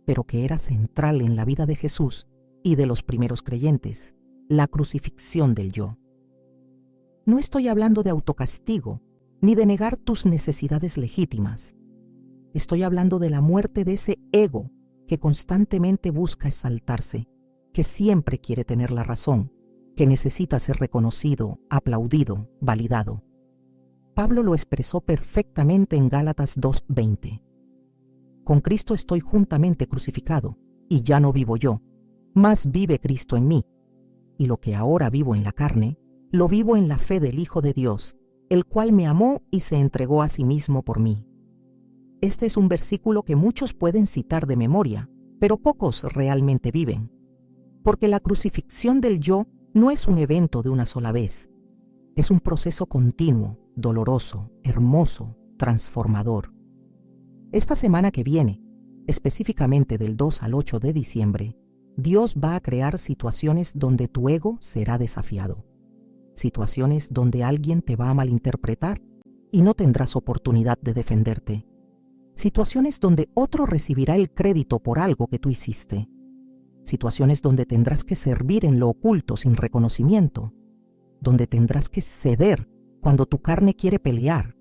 pero que era central en la vida de Jesús y de los primeros creyentes: la crucifixión del yo. No estoy hablando de autocastigo ni de negar tus necesidades legítimas. Estoy hablando de la muerte de ese ego que constantemente busca exaltarse, que siempre quiere tener la razón, que necesita ser reconocido, aplaudido, validado. Pablo lo expresó perfectamente en Gálatas 2:20. Con Cristo estoy juntamente crucificado, y ya no vivo yo, mas vive Cristo en mí. Y lo que ahora vivo en la carne, lo vivo en la fe del Hijo de Dios, el cual me amó y se entregó a sí mismo por mí. Este es un versículo que muchos pueden citar de memoria, pero pocos realmente viven. Porque la crucifixión del yo no es un evento de una sola vez. Es un proceso continuo, doloroso, hermoso, transformador. Esta semana que viene, específicamente del 2 al 8 de diciembre, Dios va a crear situaciones donde tu ego será desafiado. Situaciones donde alguien te va a malinterpretar y no tendrás oportunidad de defenderte. Situaciones donde otro recibirá el crédito por algo que tú hiciste. Situaciones donde tendrás que servir en lo oculto sin reconocimiento. Donde tendrás que ceder cuando tu carne quiere pelear.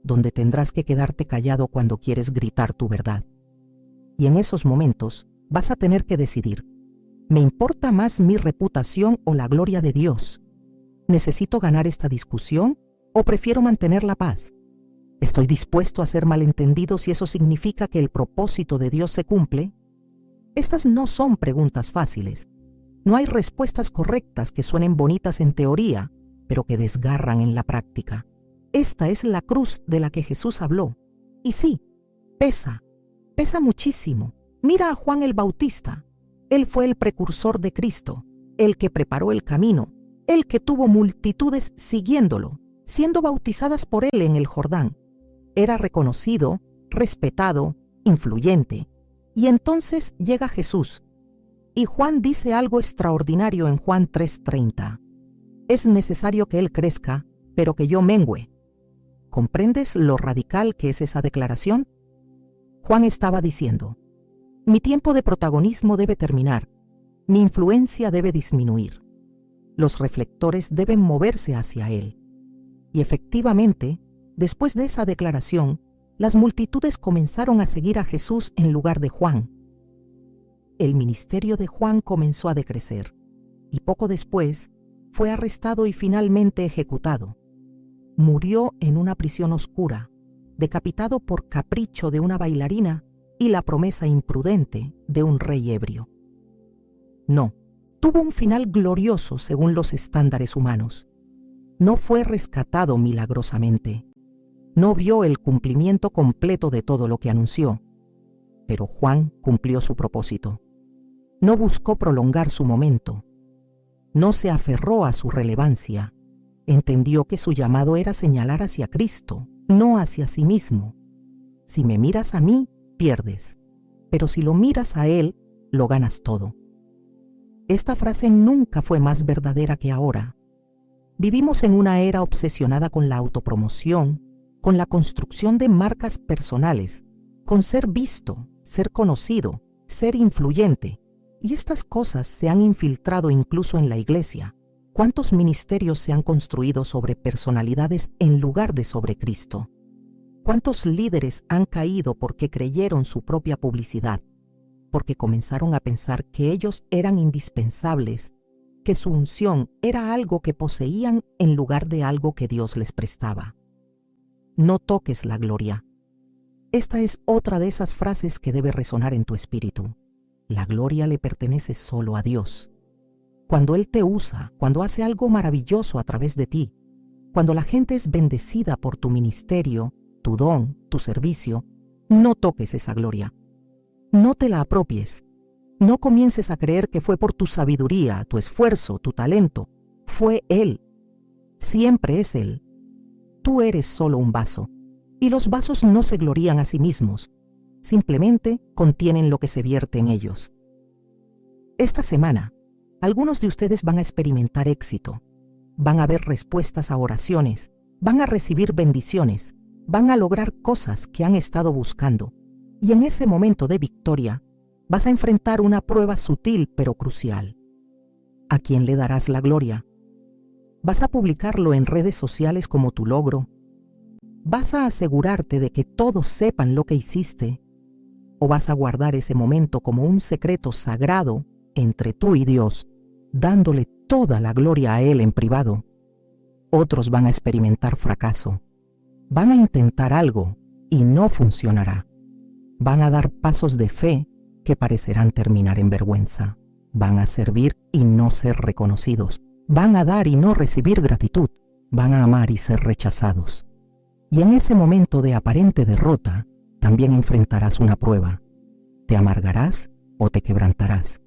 Donde tendrás que quedarte callado cuando quieres gritar tu verdad. Y en esos momentos vas a tener que decidir: ¿me importa más mi reputación o la gloria de Dios? ¿Necesito ganar esta discusión o prefiero mantener la paz? ¿Estoy dispuesto a ser malentendido si eso significa que el propósito de Dios se cumple? Estas no son preguntas fáciles. No hay respuestas correctas que suenen bonitas en teoría, pero que desgarran en la práctica. Esta es la cruz de la que Jesús habló. Y sí, pesa muchísimo. Mira a Juan el Bautista. Él fue el precursor de Cristo, el que preparó el camino, el que tuvo multitudes siguiéndolo, siendo bautizadas por él en el Jordán. Era reconocido, respetado, influyente. Y entonces llega Jesús. Y Juan dice algo extraordinario en Juan 3:30. Es necesario que él crezca, pero que yo mengüe. ¿Comprendes lo radical que es esa declaración? Juan estaba diciendo: mi tiempo de protagonismo debe terminar, mi influencia debe disminuir. Los reflectores deben moverse hacia él. Y efectivamente, después de esa declaración, las multitudes comenzaron a seguir a Jesús en lugar de Juan. El ministerio de Juan comenzó a decrecer, y poco después fue arrestado y finalmente ejecutado. Murió en una prisión oscura, decapitado por capricho de una bailarina y la promesa imprudente de un rey ebrio. No, tuvo un final glorioso según los estándares humanos. No fue rescatado milagrosamente. No vio el cumplimiento completo de todo lo que anunció. Pero Juan cumplió su propósito. No buscó prolongar su momento. No se aferró a su relevancia. Entendió que su llamado era señalar hacia Cristo, no hacia sí mismo. Si me miras a mí, pierdes. Pero si lo miras a Él, lo ganas todo. Esta frase nunca fue más verdadera que ahora. Vivimos en una era obsesionada con la autopromoción, con la construcción de marcas personales, con ser visto, ser conocido, ser influyente. Y estas cosas se han infiltrado incluso en la iglesia. ¿Cuántos ministerios se han construido sobre personalidades en lugar de sobre Cristo? ¿Cuántos líderes han caído porque creyeron su propia publicidad? Porque comenzaron a pensar que ellos eran indispensables, que su unción era algo que poseían en lugar de algo que Dios les prestaba. No toques la gloria. Esta es otra de esas frases que debe resonar en tu espíritu. La gloria le pertenece solo a Dios. Cuando Él te usa, cuando hace algo maravilloso a través de ti, cuando la gente es bendecida por tu ministerio, tu don, tu servicio, no toques esa gloria. No te la apropies. No comiences a creer que fue por tu sabiduría, tu esfuerzo, tu talento. Fue Él. Siempre es Él. Tú eres solo un vaso. Y los vasos no se glorían a sí mismos. Simplemente contienen lo que se vierte en ellos. Esta semana, algunos de ustedes van a experimentar éxito. Van a ver respuestas a oraciones. Van a recibir bendiciones. van a lograr cosas que han estado buscando, y en ese momento de victoria vas a enfrentar una prueba sutil pero crucial. ¿A quién le darás la gloria? ¿Vas a publicarlo en redes sociales como tu logro? ¿Vas a asegurarte de que todos sepan lo que hiciste? ¿O vas a guardar ese momento como un secreto sagrado entre tú y Dios, dándole toda la gloria a Él en privado? Otros van a experimentar fracaso. Van a intentar algo y no funcionará. Van a dar pasos de fe que parecerán terminar en vergüenza. Van a servir y no ser reconocidos. Van a dar y no recibir gratitud. Van a amar y ser rechazados. Y en ese momento de aparente derrota, también enfrentarás una prueba. ¿Te amargarás o te quebrantarás?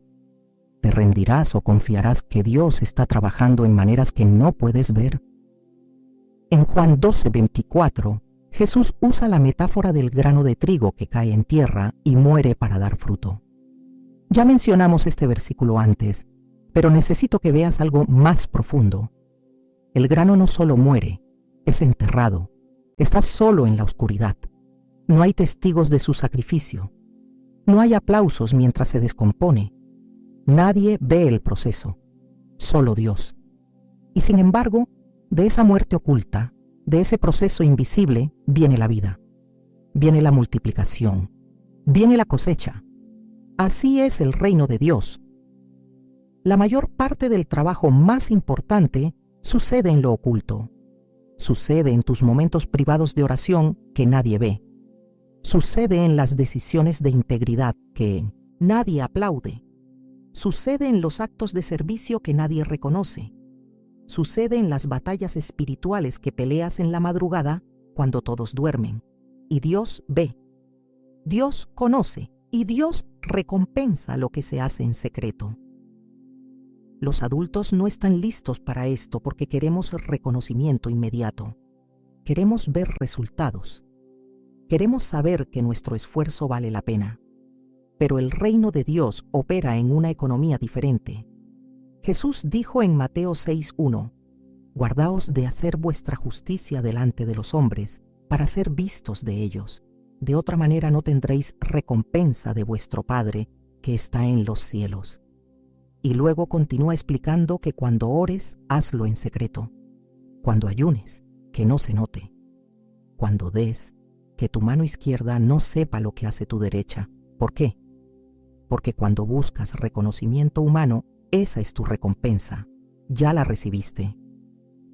¿Te rendirás o confiarás que Dios está trabajando en maneras que no puedes ver? En Juan 12:24, Jesús usa la metáfora del grano de trigo que cae en tierra y muere para dar fruto. Ya mencionamos este versículo antes, pero necesito que veas algo más profundo. El grano no solo muere, es enterrado, está solo en la oscuridad. No hay testigos de su sacrificio. No hay aplausos mientras se descompone. Nadie ve el proceso, solo Dios. Y sin embargo, de esa muerte oculta, de ese proceso invisible, viene la vida. Viene la multiplicación. Viene la cosecha. Así es el reino de Dios. La mayor parte del trabajo más importante sucede en lo oculto. Sucede en tus momentos privados de oración que nadie ve. Sucede en las decisiones de integridad que nadie aplaude. Sucede en los actos de servicio que nadie reconoce. Sucede en las batallas espirituales que peleas en la madrugada cuando todos duermen. Y Dios ve. Dios conoce y Dios recompensa lo que se hace en secreto. Los adultos no están listos para esto porque queremos reconocimiento inmediato. Queremos ver resultados. Queremos saber que nuestro esfuerzo vale la pena. Pero el reino de Dios opera en una economía diferente. Jesús dijo en Mateo 6:1, «Guardaos de hacer vuestra justicia delante de los hombres, para ser vistos de ellos. De otra manera no tendréis recompensa de vuestro Padre, que está en los cielos». Y luego continúa explicando que cuando ores, hazlo en secreto. Cuando ayunes, que no se note. Cuando des, que tu mano izquierda no sepa lo que hace tu derecha. ¿Por qué? Porque cuando buscas reconocimiento humano, esa es tu recompensa. Ya la recibiste.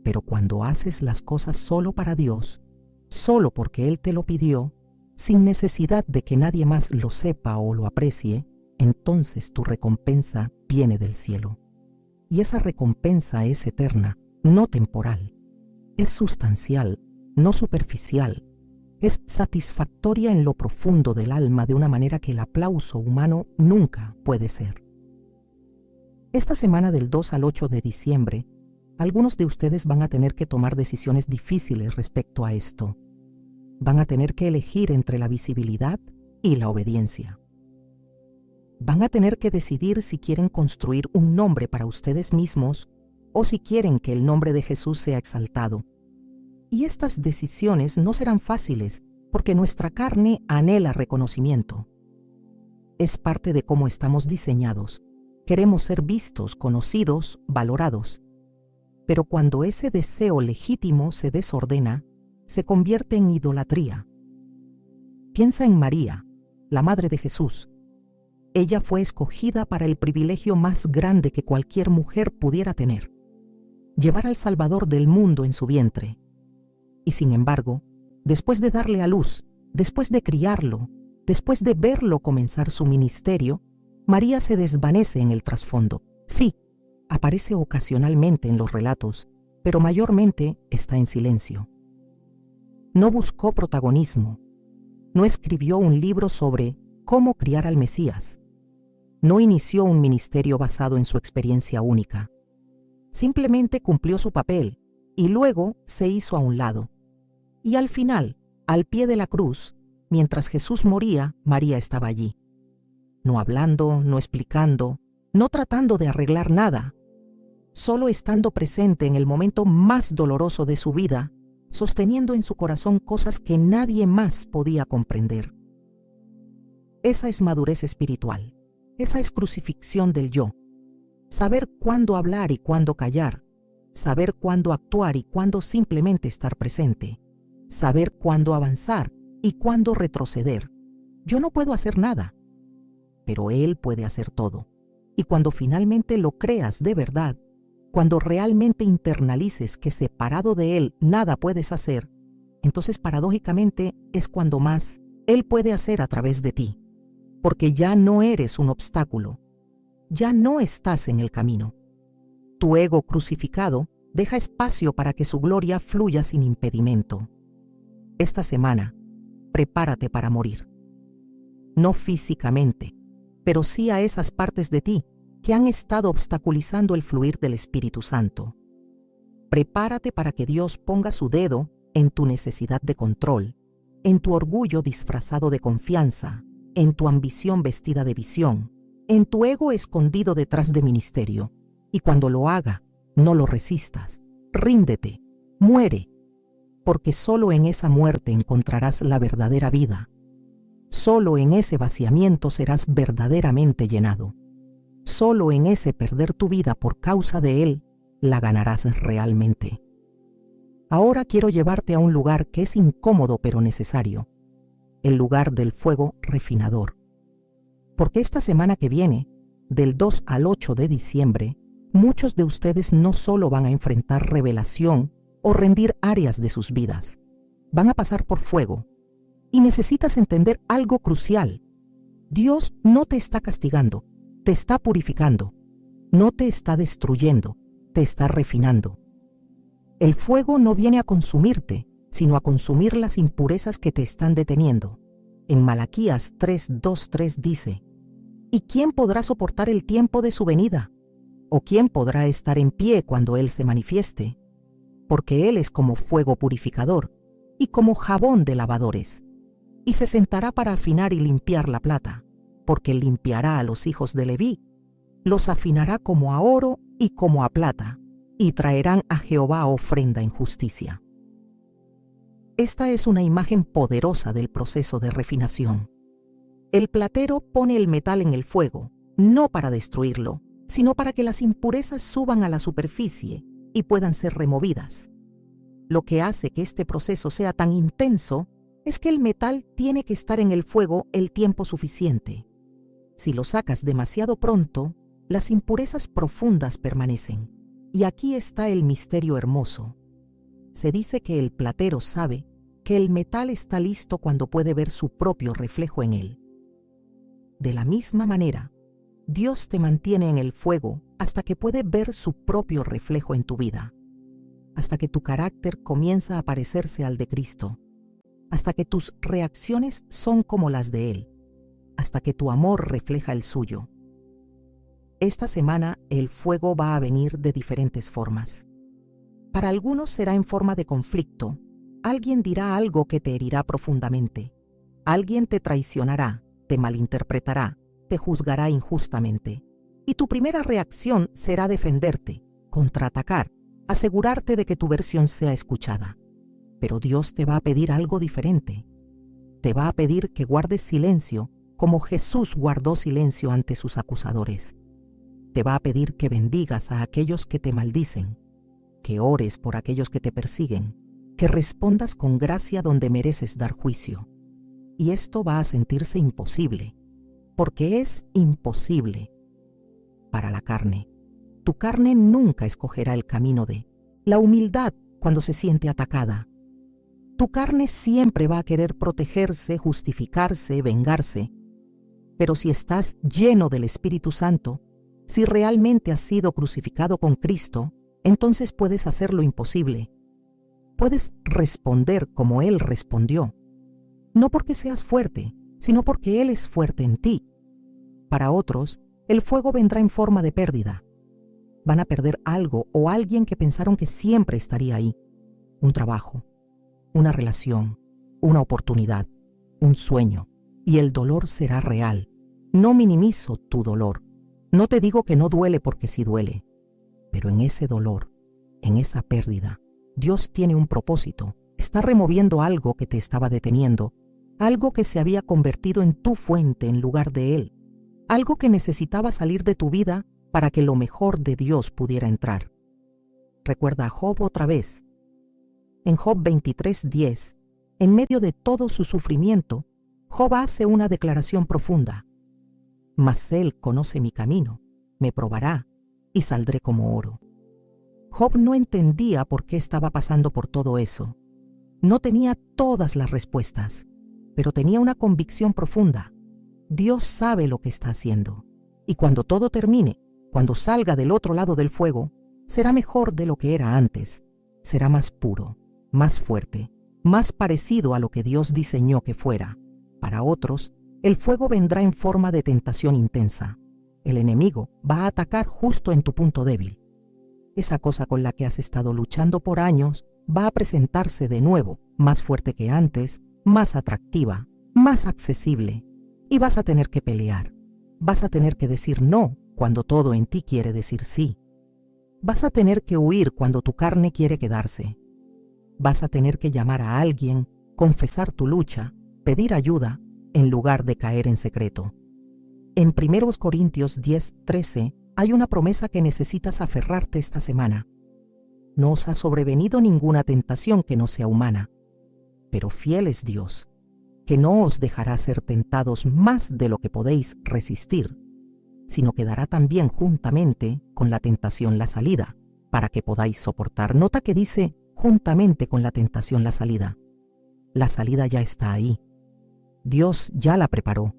Pero cuando haces las cosas solo para Dios, solo porque Él te lo pidió, sin necesidad de que nadie más lo sepa o lo aprecie, entonces tu recompensa viene del cielo. Y esa recompensa es eterna, no temporal. Es sustancial, no superficial. Es satisfactoria en lo profundo del alma de una manera que el aplauso humano nunca puede ser. Esta semana del 2 al 8 de diciembre, algunos de ustedes van a tener que tomar decisiones difíciles respecto a esto. Van a tener que elegir entre la visibilidad y la obediencia. Van a tener que decidir si quieren construir un nombre para ustedes mismos o si quieren que el nombre de Jesús sea exaltado. Y estas decisiones no serán fáciles porque nuestra carne anhela reconocimiento. Es parte de cómo estamos diseñados. Queremos ser vistos, conocidos, valorados. Pero cuando ese deseo legítimo se desordena, se convierte en idolatría. Piensa en María, la madre de Jesús. Ella fue escogida para el privilegio más grande que cualquier mujer pudiera tener: llevar al Salvador del mundo en su vientre. Y sin embargo, después de darle a luz, después de criarlo, después de verlo comenzar su ministerio, María se desvanece en el trasfondo. Sí, aparece ocasionalmente en los relatos, pero mayormente está en silencio. No buscó protagonismo. No escribió un libro sobre cómo criar al Mesías. No inició un ministerio basado en su experiencia única. Simplemente cumplió su papel y luego se hizo a un lado. Y al final, al pie de la cruz, mientras Jesús moría, María estaba allí. No hablando, no explicando, no tratando de arreglar nada, solo estando presente en el momento más doloroso de su vida, sosteniendo en su corazón cosas que nadie más podía comprender. Esa es madurez espiritual. Esa es crucifixión del yo. Saber cuándo hablar y cuándo callar. Saber cuándo actuar y cuándo simplemente estar presente. Saber cuándo avanzar y cuándo retroceder. Yo no puedo hacer nada, pero Él puede hacer todo. Y cuando finalmente lo creas de verdad, cuando realmente internalices que separado de Él nada puedes hacer, entonces paradójicamente es cuando más Él puede hacer a través de ti, porque ya no eres un obstáculo, ya no estás en el camino. Tu ego crucificado deja espacio para que su gloria fluya sin impedimento. Esta semana, prepárate para morir. No físicamente, pero sí a esas partes de ti que han estado obstaculizando el fluir del Espíritu Santo. Prepárate para que Dios ponga su dedo en tu necesidad de control, en tu orgullo disfrazado de confianza, en tu ambición vestida de visión, en tu ego escondido detrás de ministerio. Y cuando lo haga, no lo resistas, ríndete, muere, porque solo en esa muerte encontrarás la verdadera vida. Solo en ese vaciamiento serás verdaderamente llenado. Solo en ese perder tu vida por causa de Él, la ganarás realmente. Ahora quiero llevarte a un lugar que es incómodo pero necesario, el lugar del fuego refinador. Porque esta semana que viene, del 2 al 8 de diciembre, muchos de ustedes no solo van a enfrentar revelación o rendir áreas de sus vidas, van a pasar por fuego. Y necesitas entender algo crucial. Dios no te está castigando, te está purificando, no te está destruyendo, te está refinando. El fuego no viene a consumirte, sino a consumir las impurezas que te están deteniendo. En Malaquías 3:2-3 dice: ¿Y quién podrá soportar el tiempo de su venida? ¿O quién podrá estar en pie cuando Él se manifieste? Porque Él es como fuego purificador y como jabón de lavadores. Y se sentará para afinar y limpiar la plata, porque limpiará a los hijos de Leví, los afinará como a oro y como a plata, y traerán a Jehová ofrenda en justicia. Esta es una imagen poderosa del proceso de refinación. El platero pone el metal en el fuego, no para destruirlo, sino para que las impurezas suban a la superficie y puedan ser removidas. Lo que hace que este proceso sea tan intenso es que el metal tiene que estar en el fuego el tiempo suficiente. Si lo sacas demasiado pronto, las impurezas profundas permanecen. Y aquí está el misterio hermoso. Se dice que el platero sabe que el metal está listo cuando puede ver su propio reflejo en él. De la misma manera, Dios te mantiene en el fuego hasta que puede ver su propio reflejo en tu vida, hasta que tu carácter comienza a parecerse al de Cristo, hasta que tus reacciones son como las de Él, hasta que tu amor refleja el suyo. Esta semana el fuego va a venir de diferentes formas. Para algunos será en forma de conflicto. Alguien dirá algo que te herirá profundamente. Alguien te traicionará, te malinterpretará, te juzgará injustamente. Y tu primera reacción será defenderte, contraatacar, asegurarte de que tu versión sea escuchada. Pero Dios te va a pedir algo diferente. Te va a pedir que guardes silencio como Jesús guardó silencio ante sus acusadores. Te va a pedir que bendigas a aquellos que te maldicen, que ores por aquellos que te persiguen, que respondas con gracia donde mereces dar juicio. Y esto va a sentirse imposible, porque es imposible para la carne. Tu carne nunca escogerá el camino de la humildad cuando se siente atacada. Tu carne siempre va a querer protegerse, justificarse, vengarse. Pero si estás lleno del Espíritu Santo, si realmente has sido crucificado con Cristo, entonces puedes hacer lo imposible. Puedes responder como Él respondió. No porque seas fuerte, sino porque Él es fuerte en ti. Para otros, el fuego vendrá en forma de pérdida. Van a perder algo o alguien que pensaron que siempre estaría ahí. Un trabajo, una relación, una oportunidad, un sueño. Y el dolor será real. No minimizo tu dolor. No te digo que no duele porque sí duele. Pero en ese dolor, en esa pérdida, Dios tiene un propósito está removiendo algo que te estaba deteniendo, algo que se había convertido en tu fuente en lugar de Él, algo que necesitaba salir de tu vida para que lo mejor de Dios pudiera entrar. Recuerda a Job otra vez. En Job 23:10, en medio de todo su sufrimiento, Job hace una declaración profunda. Mas Él conoce mi camino, me probará, y saldré como oro. Job no entendía por qué estaba pasando por todo eso. No tenía todas las respuestas, pero tenía una convicción profunda. Dios sabe lo que está haciendo, y cuando todo termine, cuando salga del otro lado del fuego, será mejor de lo que era antes. Será más puro, más fuerte, más parecido a lo que Dios diseñó que fuera. Para otros, el fuego vendrá en forma de tentación intensa. El enemigo va a atacar justo en tu punto débil. Esa cosa con la que has estado luchando por años va a presentarse de nuevo, más fuerte que antes, más atractiva, más accesible, y vas a tener que pelear. Vas a tener que decir no cuando todo en ti quiere decir sí. Vas a tener que huir cuando tu carne quiere quedarse. Vas a tener que llamar a alguien, confesar tu lucha, pedir ayuda, en lugar de caer en secreto. En 1 Corintios 10:13 hay una promesa que necesitas aferrarte esta semana. No os ha sobrevenido ninguna tentación que no sea humana, pero fiel es Dios, que no os dejará ser tentados más de lo que podéis resistir, sino que dará también juntamente con la tentación la salida, para que podáis soportar. Nota que dice juntamente con la tentación la salida. La salida ya está ahí. Dios ya la preparó.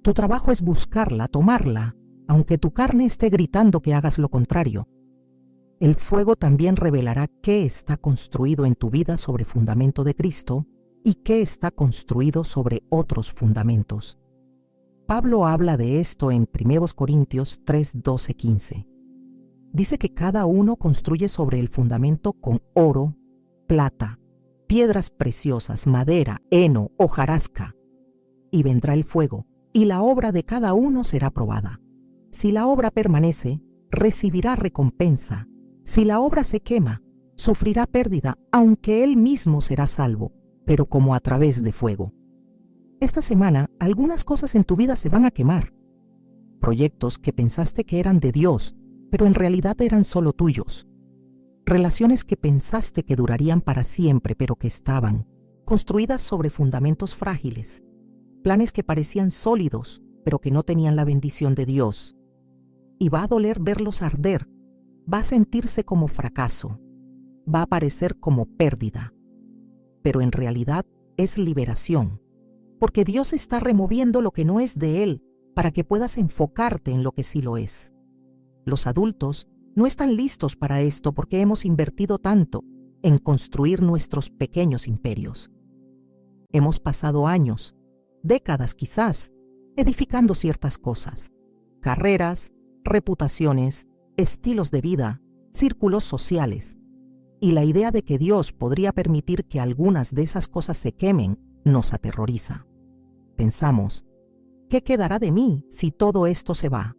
Tu trabajo es buscarla, tomarla, aunque tu carne esté gritando que hagas lo contrario. El fuego también revelará qué está construido en tu vida sobre fundamento de Cristo y qué está construido sobre otros fundamentos. Pablo habla de esto en 1 Corintios 3:12-15. Dice que cada uno construye sobre el fundamento con oro, plata, piedras preciosas, madera, heno, hojarasca. Y vendrá el fuego, y la obra de cada uno será probada. Si la obra permanece, recibirá recompensa. Si la obra se quema, sufrirá pérdida, aunque él mismo será salvo, pero como a través de fuego. Esta semana, algunas cosas en tu vida se van a quemar. Proyectos que pensaste que eran de Dios, pero en realidad eran solo tuyos. Relaciones que pensaste que durarían para siempre, pero que estaban construidas sobre fundamentos frágiles. Planes que parecían sólidos, pero que no tenían la bendición de Dios. Y va a doler verlos arder. Va a sentirse como fracaso. Va a parecer como pérdida. Pero en realidad es liberación. Porque Dios está removiendo lo que no es de Él para que puedas enfocarte en lo que sí lo es. Los adultos no están listos para esto porque hemos invertido tanto en construir nuestros pequeños imperios. Hemos pasado años, décadas quizás, edificando ciertas cosas, carreras, reputaciones, estilos de vida, círculos sociales, y la idea de que Dios podría permitir que algunas de esas cosas se quemen nos aterroriza. Pensamos, ¿qué quedará de mí si todo esto se va?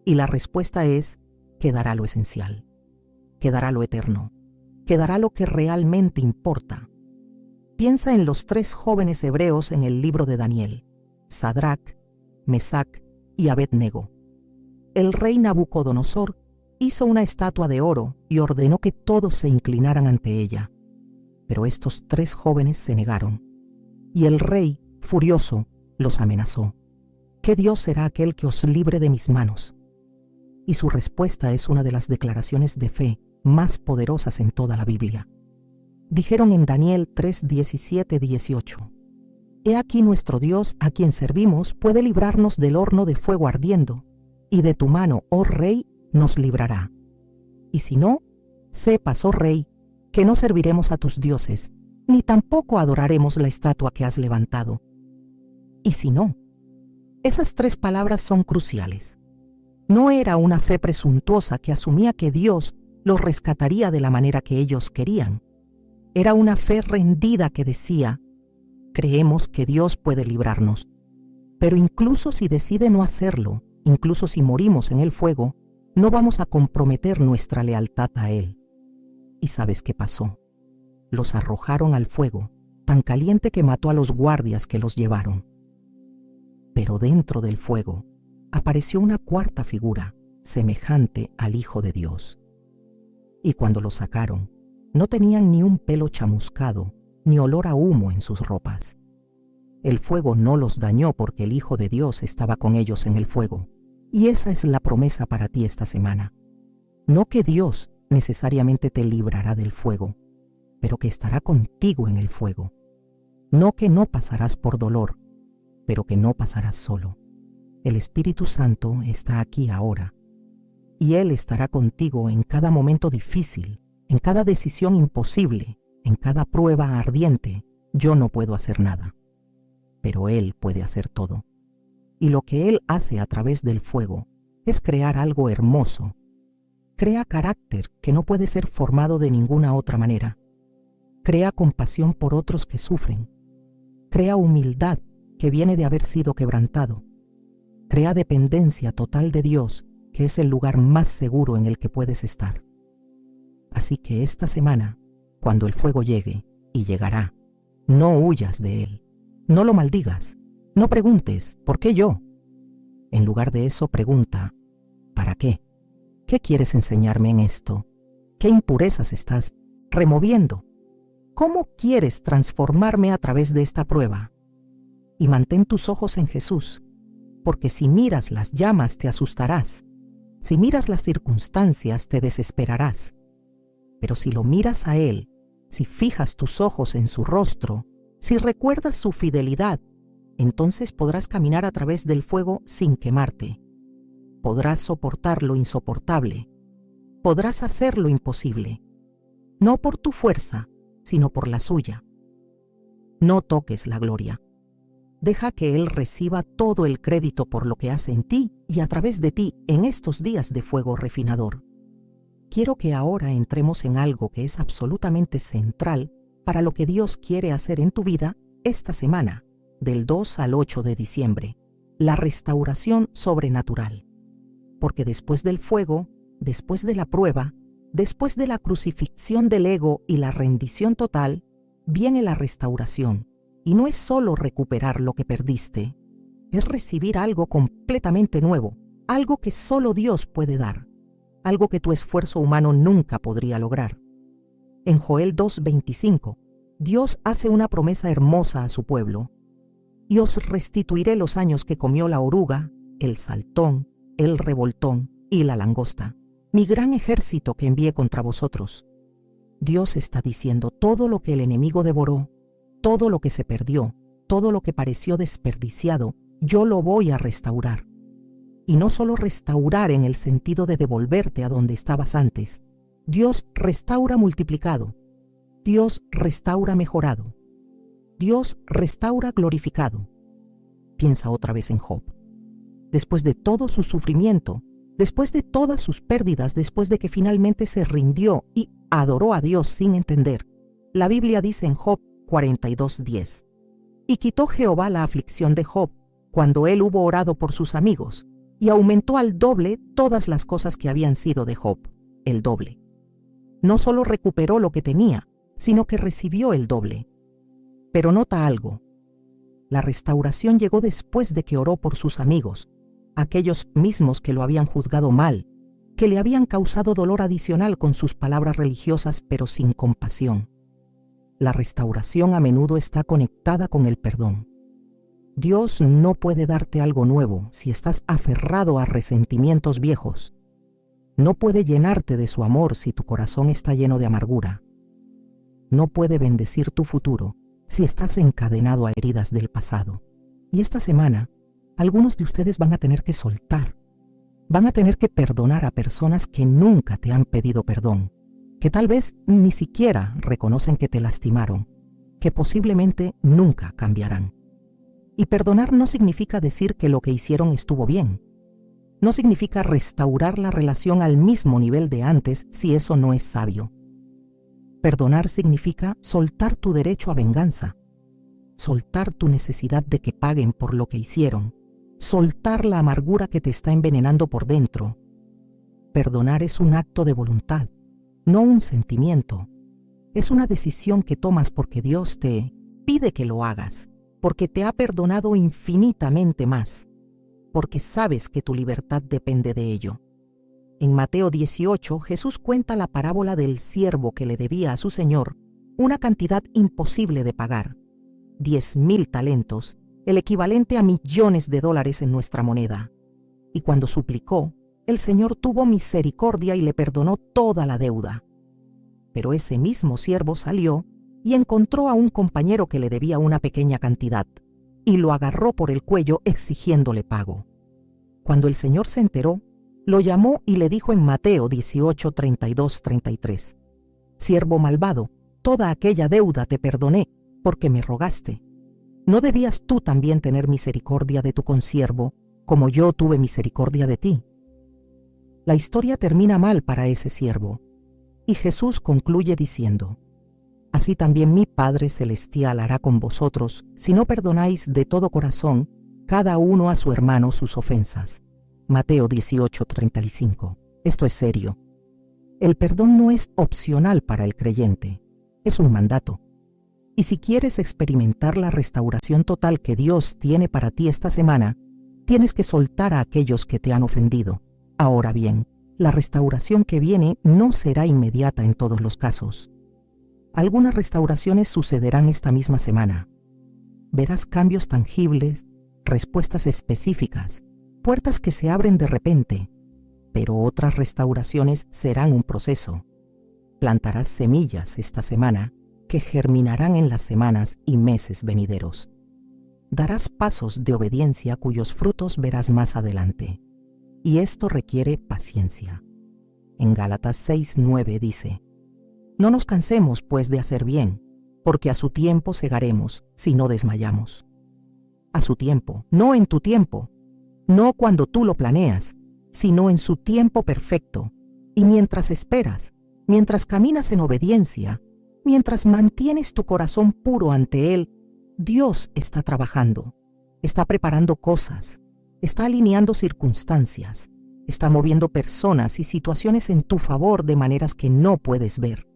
Y la respuesta es, quedará lo esencial, quedará lo eterno, quedará lo que realmente importa. Piensa en los 3 jóvenes hebreos en el libro de Daniel, Sadrac, Mesac y Abed-nego. El rey Nabucodonosor hizo una estatua de oro y ordenó que todos se inclinaran ante ella. Pero estos 3 jóvenes se negaron, y el rey, furioso, los amenazó. ¿Qué Dios será aquel que os libre de mis manos? Y su respuesta es una de las declaraciones de fe más poderosas en toda la Biblia. Dijeron en Daniel 3:17-18, He aquí nuestro Dios, a quien servimos, puede librarnos del horno de fuego ardiendo, y de tu mano, oh rey, nos librará. Y si no, sepas, oh rey, que no serviremos a tus dioses, ni tampoco adoraremos la estatua que has levantado. Y si no, esas 3 palabras son cruciales. No era una fe presuntuosa que asumía que Dios los rescataría de la manera que ellos querían. Era una fe rendida que decía, creemos que Dios puede librarnos, pero incluso si decide no hacerlo, incluso si morimos en el fuego, no vamos a comprometer nuestra lealtad a Él. ¿Y sabes qué pasó? los arrojaron al fuego, tan caliente que mató a los guardias que los llevaron. Pero dentro del fuego apareció una cuarta figura, semejante al Hijo de Dios. Y cuando los sacaron, no tenían ni un pelo chamuscado, ni olor a humo en sus ropas. El fuego no los dañó porque el Hijo de Dios estaba con ellos en el fuego. Y esa es la promesa para ti esta semana. No que Dios necesariamente te librará del fuego, pero que estará contigo en el fuego. No que no pasarás por dolor, pero que no pasarás solo. El Espíritu Santo está aquí ahora, y Él estará contigo en cada momento difícil, en cada decisión imposible, en cada prueba ardiente. Yo no puedo hacer nada, pero Él puede hacer todo. Y lo que Él hace a través del fuego es crear algo hermoso. Crea carácter que no puede ser formado de ninguna otra manera. Crea compasión por otros que sufren. Crea humildad que viene de haber sido quebrantado. Crea dependencia total de Dios, que es el lugar más seguro en el que puedes estar. Así que esta semana, cuando el fuego llegue, y llegará, no huyas de él. No lo maldigas. No preguntes, ¿por qué yo? En lugar de eso, pregunta, ¿para qué? ¿Qué quieres enseñarme en esto? ¿Qué impurezas estás removiendo? ¿Cómo quieres transformarme a través de esta prueba? Y mantén tus ojos en Jesús, porque si miras las llamas te asustarás. Si miras las circunstancias te desesperarás. Pero si lo miras a Él, si fijas tus ojos en su rostro, si recuerdas su fidelidad, entonces podrás caminar a través del fuego sin quemarte. Podrás soportar lo insoportable. Podrás hacer lo imposible. No por tu fuerza, sino por la suya. No toques la gloria. Deja que Él reciba todo el crédito por lo que hace en ti y a través de ti en estos días de fuego refinador. Quiero que ahora entremos en algo que es absolutamente central para lo que Dios quiere hacer en tu vida esta semana, del 2 al 8 de diciembre, la restauración sobrenatural. Porque después del fuego, después de la prueba, después de la crucifixión del ego y la rendición total, viene la restauración. Y no es solo recuperar lo que perdiste, es recibir algo completamente nuevo, algo que solo Dios puede dar, algo que tu esfuerzo humano nunca podría lograr. En Joel 2:25, Dios hace una promesa hermosa a su pueblo. Y os restituiré los años que comió la oruga, el saltón, el revoltón y la langosta, mi gran ejército que envié contra vosotros. Dios está diciendo todo lo que el enemigo devoró, todo lo que se perdió, todo lo que pareció desperdiciado, yo lo voy a restaurar. Y no solo restaurar en el sentido de devolverte a donde estabas antes. Dios restaura multiplicado. Dios restaura mejorado. Dios restaura glorificado. Piensa otra vez en Job. Después de todo su sufrimiento, después de todas sus pérdidas, después de que finalmente se rindió y adoró a Dios sin entender, la Biblia dice en Job 42:10, y quitó Jehová la aflicción de Job cuando él hubo orado por sus amigos, y aumentó al doble todas las cosas que habían sido de Job, el doble. No solo recuperó lo que tenía, sino que recibió el doble. Pero nota algo, la restauración llegó después de que oró por sus amigos, aquellos mismos que lo habían juzgado mal, que le habían causado dolor adicional con sus palabras religiosas pero sin compasión. La restauración a menudo está conectada con el perdón. Dios no puede darte algo nuevo si estás aferrado a resentimientos viejos. No puede llenarte de su amor si tu corazón está lleno de amargura. No puede bendecir tu futuro si estás encadenado a heridas del pasado. Y esta semana, algunos de ustedes van a tener que soltar. Van a tener que perdonar a personas que nunca te han pedido perdón, que tal vez ni siquiera reconocen que te lastimaron, que posiblemente nunca cambiarán. Y perdonar no significa decir que lo que hicieron estuvo bien. No significa restaurar la relación al mismo nivel de antes si eso no es sabio. Perdonar significa soltar tu derecho a venganza, soltar tu necesidad de que paguen por lo que hicieron, soltar la amargura que te está envenenando por dentro. Perdonar es un acto de voluntad, no un sentimiento. Es una decisión que tomas porque Dios te pide que lo hagas, porque te ha perdonado infinitamente más, porque sabes que tu libertad depende de ello. En Mateo 18, Jesús cuenta la parábola del siervo que le debía a su señor una cantidad imposible de pagar, 10,000 talentos, el equivalente a millones de dólares en nuestra moneda. Y cuando suplicó, el Señor tuvo misericordia y le perdonó toda la deuda. Pero ese mismo siervo salió y encontró a un compañero que le debía una pequeña cantidad, y lo agarró por el cuello exigiéndole pago. Cuando el Señor se enteró, lo llamó y le dijo en Mateo 18, 32, 33, «Siervo malvado, toda aquella deuda te perdoné, porque me rogaste. ¿No debías tú también tener misericordia de tu consiervo, como yo tuve misericordia de ti?» La historia termina mal para ese siervo, y Jesús concluye diciendo, «Así también mi Padre Celestial hará con vosotros, si no perdonáis de todo corazón cada uno a su hermano sus ofensas». Mateo 18, 35. Esto es serio. El perdón no es opcional para el creyente, es un mandato. Y si quieres experimentar la restauración total que Dios tiene para ti esta semana, tienes que soltar a aquellos que te han ofendido. Ahora bien, la restauración que viene no será inmediata en todos los casos. Algunas restauraciones sucederán esta misma semana. Verás cambios tangibles, respuestas específicas, puertas que se abren de repente, pero otras restauraciones serán un proceso. Plantarás semillas esta semana que germinarán en las semanas y meses venideros. Darás pasos de obediencia cuyos frutos verás más adelante. Y esto requiere paciencia. En Gálatas 6:9 dice, «No nos cansemos, pues, de hacer bien, porque a su tiempo segaremos, si no desmayamos». A su tiempo, no en tu tiempo, no cuando tú lo planeas, sino en su tiempo perfecto. Y mientras esperas, mientras caminas en obediencia, mientras mantienes tu corazón puro ante Él, Dios está trabajando, está preparando cosas, está alineando circunstancias, está moviendo personas y situaciones en tu favor de maneras que no puedes ver.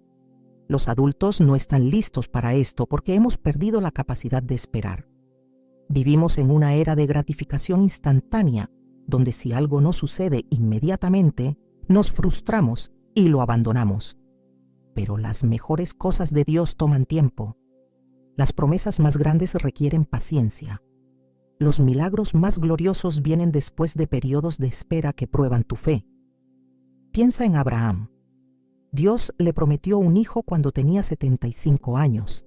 Los adultos no están listos para esto porque hemos perdido la capacidad de esperar. Vivimos en una era de gratificación instantánea, donde si algo no sucede inmediatamente, nos frustramos y lo abandonamos. Pero las mejores cosas de Dios toman tiempo. Las promesas más grandes requieren paciencia. Los milagros más gloriosos vienen después de periodos de espera que prueban tu fe. Piensa en Abraham. Dios le prometió un hijo cuando tenía 75 años.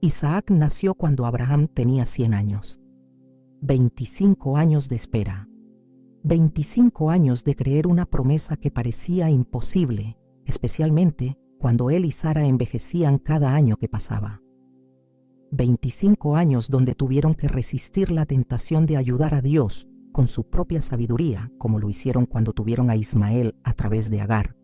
Isaac nació cuando Abraham tenía 100 años. 25 años de espera. 25 años de creer una promesa que parecía imposible, especialmente cuando él y Sara envejecían cada año que pasaba. 25 años donde tuvieron que resistir la tentación de ayudar a Dios con su propia sabiduría, como lo hicieron cuando tuvieron a Ismael a través de Agar.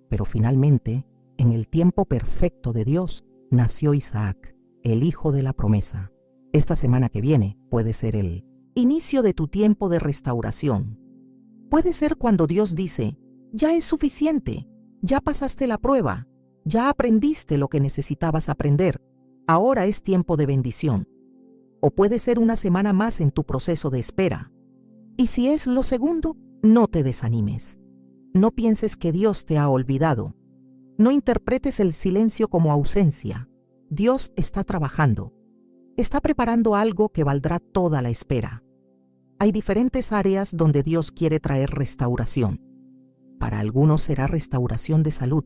Pero finalmente, en el tiempo perfecto de Dios, nació Isaac, el hijo de la promesa. Esta semana que viene puede ser el inicio de tu tiempo de restauración. Puede ser cuando Dios dice, ya es suficiente, ya pasaste la prueba, ya aprendiste lo que necesitabas aprender, ahora es tiempo de bendición. O puede ser una semana más en tu proceso de espera. Y si es lo segundo, no te desanimes. No pienses que Dios te ha olvidado. No interpretes el silencio como ausencia. Dios está trabajando. Está preparando algo que valdrá toda la espera. Hay diferentes áreas donde Dios quiere traer restauración. Para algunos será restauración de salud.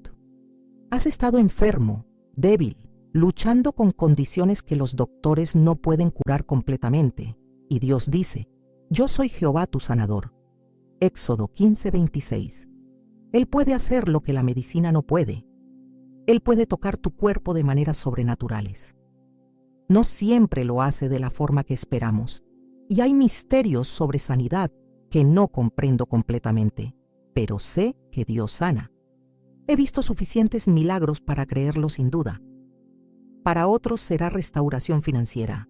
Has estado enfermo, débil, luchando con condiciones que los doctores no pueden curar completamente. Y Dios dice, yo soy Jehová tu sanador. Éxodo 15:26. Él puede hacer lo que la medicina no puede. Él puede tocar tu cuerpo de maneras sobrenaturales. No siempre lo hace de la forma que esperamos. Y hay misterios sobre sanidad que no comprendo completamente, pero sé que Dios sana. He visto suficientes milagros para creerlo sin duda. Para otros será restauración financiera.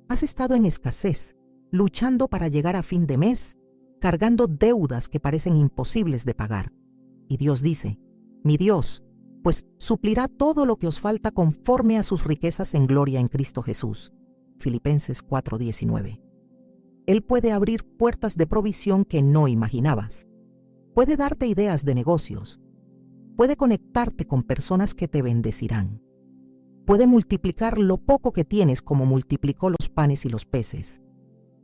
Has estado en escasez, luchando para llegar a fin de mes, cargando deudas que parecen imposibles de pagar. Y Dios dice, mi Dios, pues suplirá todo lo que os falta conforme a sus riquezas en gloria en Cristo Jesús. Filipenses 4:19. Él puede abrir puertas de provisión que no imaginabas. Puede darte ideas de negocios. Puede conectarte con personas que te bendecirán. Puede multiplicar lo poco que tienes como multiplicó los panes y los peces.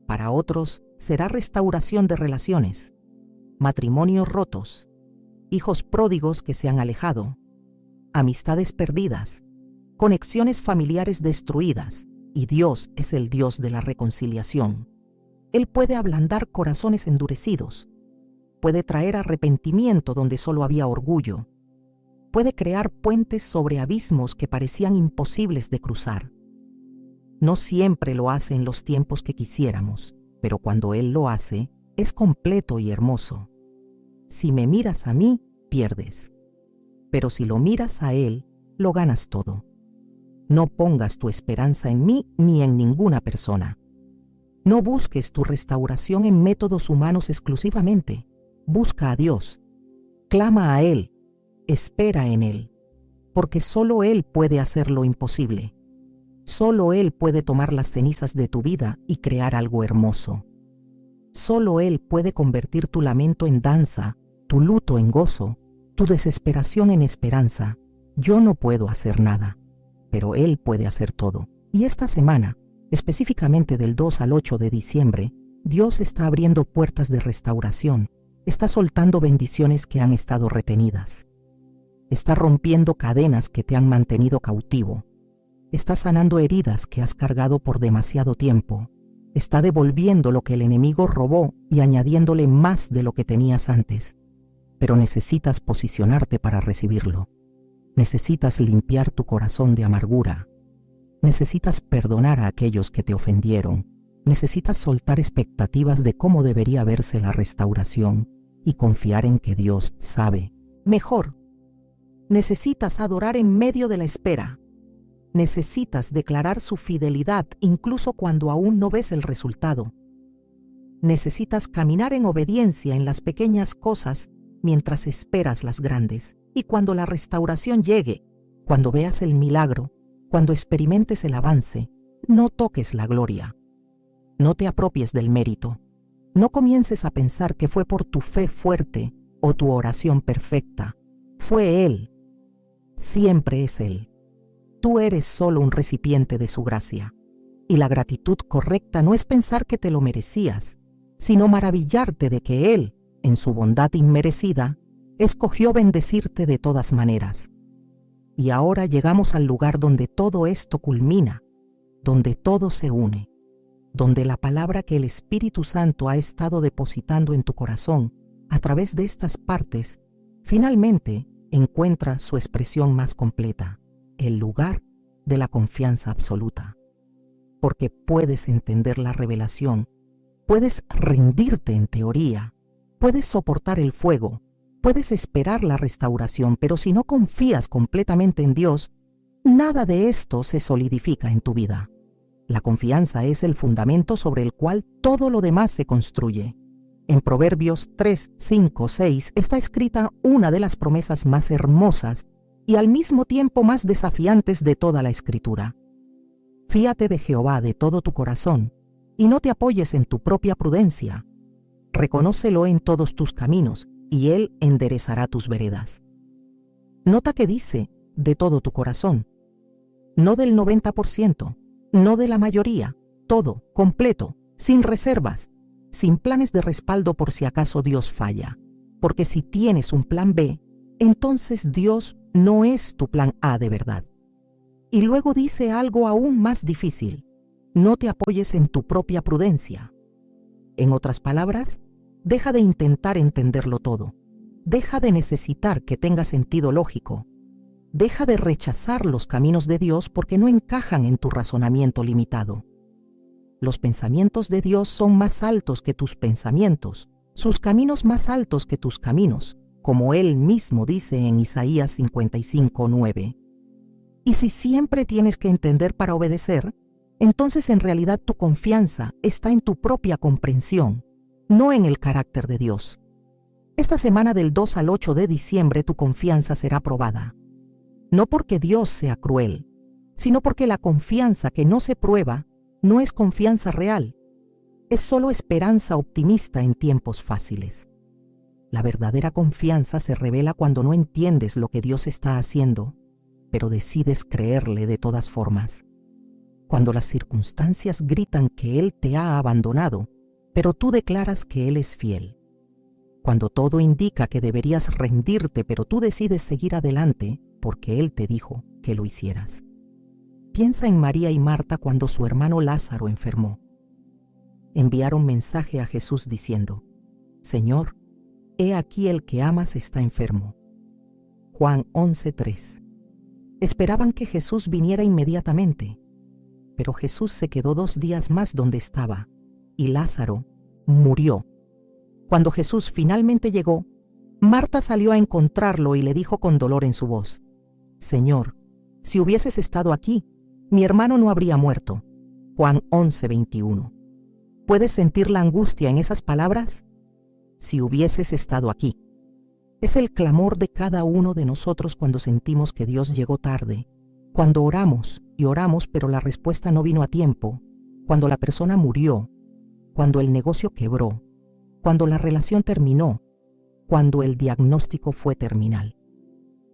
Para otros será restauración de relaciones, matrimonios rotos, hijos pródigos que se han alejado, amistades perdidas, conexiones familiares destruidas, y Dios es el Dios de la reconciliación. Él puede ablandar corazones endurecidos, puede traer arrepentimiento donde solo había orgullo, puede crear puentes sobre abismos que parecían imposibles de cruzar. No siempre lo hace en los tiempos que quisiéramos, pero cuando Él lo hace, es completo y hermoso. Si me miras a mí, pierdes. Pero si lo miras a Él, lo ganas todo. No pongas tu esperanza en mí ni en ninguna persona. No busques tu restauración en métodos humanos exclusivamente. Busca a Dios. Clama a Él. Espera en Él. Porque solo Él puede hacer lo imposible. Solo Él puede tomar las cenizas de tu vida y crear algo hermoso. Solo Él puede convertir tu lamento en danza, tu luto en gozo, tu desesperación en esperanza. Yo no puedo hacer nada, pero Él puede hacer todo. Y esta semana, específicamente del 2 al 8 de diciembre, Dios está abriendo puertas de restauración, está soltando bendiciones que han estado retenidas. Está rompiendo cadenas que te han mantenido cautivo. Está sanando heridas que has cargado por demasiado tiempo. Está devolviendo lo que el enemigo robó y añadiéndole más de lo que tenías antes. Pero necesitas posicionarte para recibirlo. Necesitas limpiar tu corazón de amargura. Necesitas perdonar a aquellos que te ofendieron. Necesitas soltar expectativas de cómo debería verse la restauración y confiar en que Dios sabe mejor. Necesitas adorar en medio de la espera. Necesitas declarar su fidelidad incluso cuando aún no ves el resultado. Necesitas caminar en obediencia en las pequeñas cosas mientras esperas las grandes. Y cuando la restauración llegue, cuando veas el milagro, cuando experimentes el avance, no toques la gloria. No te apropies del mérito. No comiences a pensar que fue por tu fe fuerte o tu oración perfecta. Fue Él. Siempre es Él. Tú eres solo un recipiente de su gracia. Y la gratitud correcta no es pensar que te lo merecías, sino maravillarte de que Él, en su bondad inmerecida, escogió bendecirte de todas maneras. Y ahora llegamos al lugar donde todo esto culmina, donde todo se une, donde la palabra que el Espíritu Santo ha estado depositando en tu corazón a través de estas partes, finalmente encuentra su expresión más completa, el lugar de la confianza absoluta. Porque puedes entender la revelación, puedes rendirte en teoría, puedes soportar el fuego, puedes esperar la restauración, pero si no confías completamente en Dios, nada de esto se solidifica en tu vida. La confianza es el fundamento sobre el cual todo lo demás se construye. En Proverbios 3, 5, 6 está escrita una de las promesas más hermosas y al mismo tiempo más desafiantes de toda la Escritura. Fíate de Jehová de todo tu corazón y no te apoyes en tu propia prudencia. Reconócelo en todos tus caminos y Él enderezará tus veredas. Nota que dice de todo tu corazón, no del 90%, no de la mayoría, todo, completo, sin reservas, sin planes de respaldo por si acaso Dios falla. Porque si tienes un plan B, entonces Dios no es tu plan A de verdad. Y luego dice algo aún más difícil, no te apoyes en tu propia prudencia. En otras palabras, deja de intentar entenderlo todo. Deja de necesitar que tenga sentido lógico. Deja de rechazar los caminos de Dios porque no encajan en tu razonamiento limitado. Los pensamientos de Dios son más altos que tus pensamientos, sus caminos más altos que tus caminos, como Él mismo dice en Isaías 55:9. Y si siempre tienes que entender para obedecer, entonces en realidad tu confianza está en tu propia comprensión, no en el carácter de Dios. Esta semana del 2 al 8 de diciembre tu confianza será probada. no porque Dios sea cruel, sino porque la confianza que no se prueba no es confianza real, es solo esperanza optimista en tiempos fáciles. La verdadera confianza se revela cuando no entiendes lo que Dios está haciendo, pero decides creerle de todas formas. Cuando las circunstancias gritan que Él te ha abandonado, pero tú declaras que Él es fiel. Cuando todo indica que deberías rendirte, pero tú decides seguir adelante porque Él te dijo que lo hicieras. Piensa en María y Marta cuando su hermano Lázaro enfermó. Enviaron mensaje a Jesús diciendo: Señor, he aquí el que amas está enfermo. Juan 11:3. Esperaban que Jesús viniera inmediatamente, pero Jesús se quedó 2 días más donde estaba, y Lázaro murió. Cuando Jesús finalmente llegó, Marta salió a encontrarlo y le dijo con dolor en su voz: Señor, si hubieses estado aquí, mi hermano no habría muerto. Juan 11:21. ¿Puedes sentir la angustia en esas palabras? Si hubieses estado aquí. Es el clamor de cada uno de nosotros cuando sentimos que Dios llegó tarde, cuando oramos y oramos pero la respuesta no vino a tiempo, cuando la persona murió, cuando el negocio quebró, cuando la relación terminó, cuando el diagnóstico fue terminal.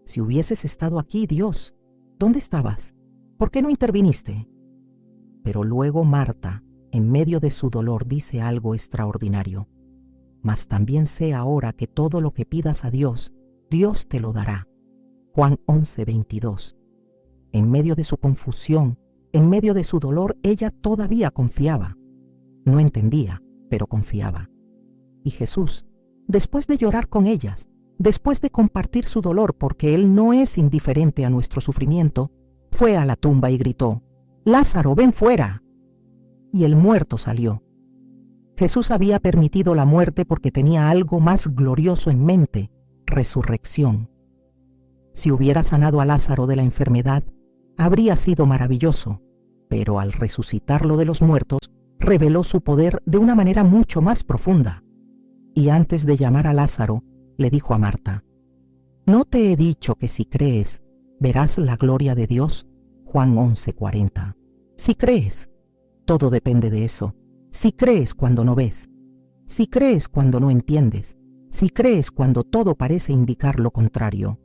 Si hubieses estado aquí, Dios, ¿dónde estabas? ¿Por qué no interviniste? Pero luego Marta, en medio de su dolor, dice algo extraordinario. Mas también sé ahora que todo lo que pidas a Dios, Dios te lo dará. Juan 11:22. En medio de su confusión, en medio de su dolor, ella todavía confiaba. No entendía, pero confiaba. Y Jesús, después de llorar con ellas, después de compartir su dolor porque Él no es indiferente a nuestro sufrimiento, fue a la tumba y gritó: Lázaro, ven fuera. Y el muerto salió. Jesús había permitido la muerte porque tenía algo más glorioso en mente: resurrección. Si hubiera sanado a Lázaro de la enfermedad, habría sido maravilloso, pero al resucitarlo de los muertos, reveló su poder de una manera mucho más profunda. Y antes de llamar a Lázaro, le dijo a Marta: ¿No te he dicho que si crees, verás la gloria de Dios? Juan 11:40. Si crees, todo depende de eso. Si crees cuando no ves, si crees cuando no entiendes, si crees cuando todo parece indicar lo contrario,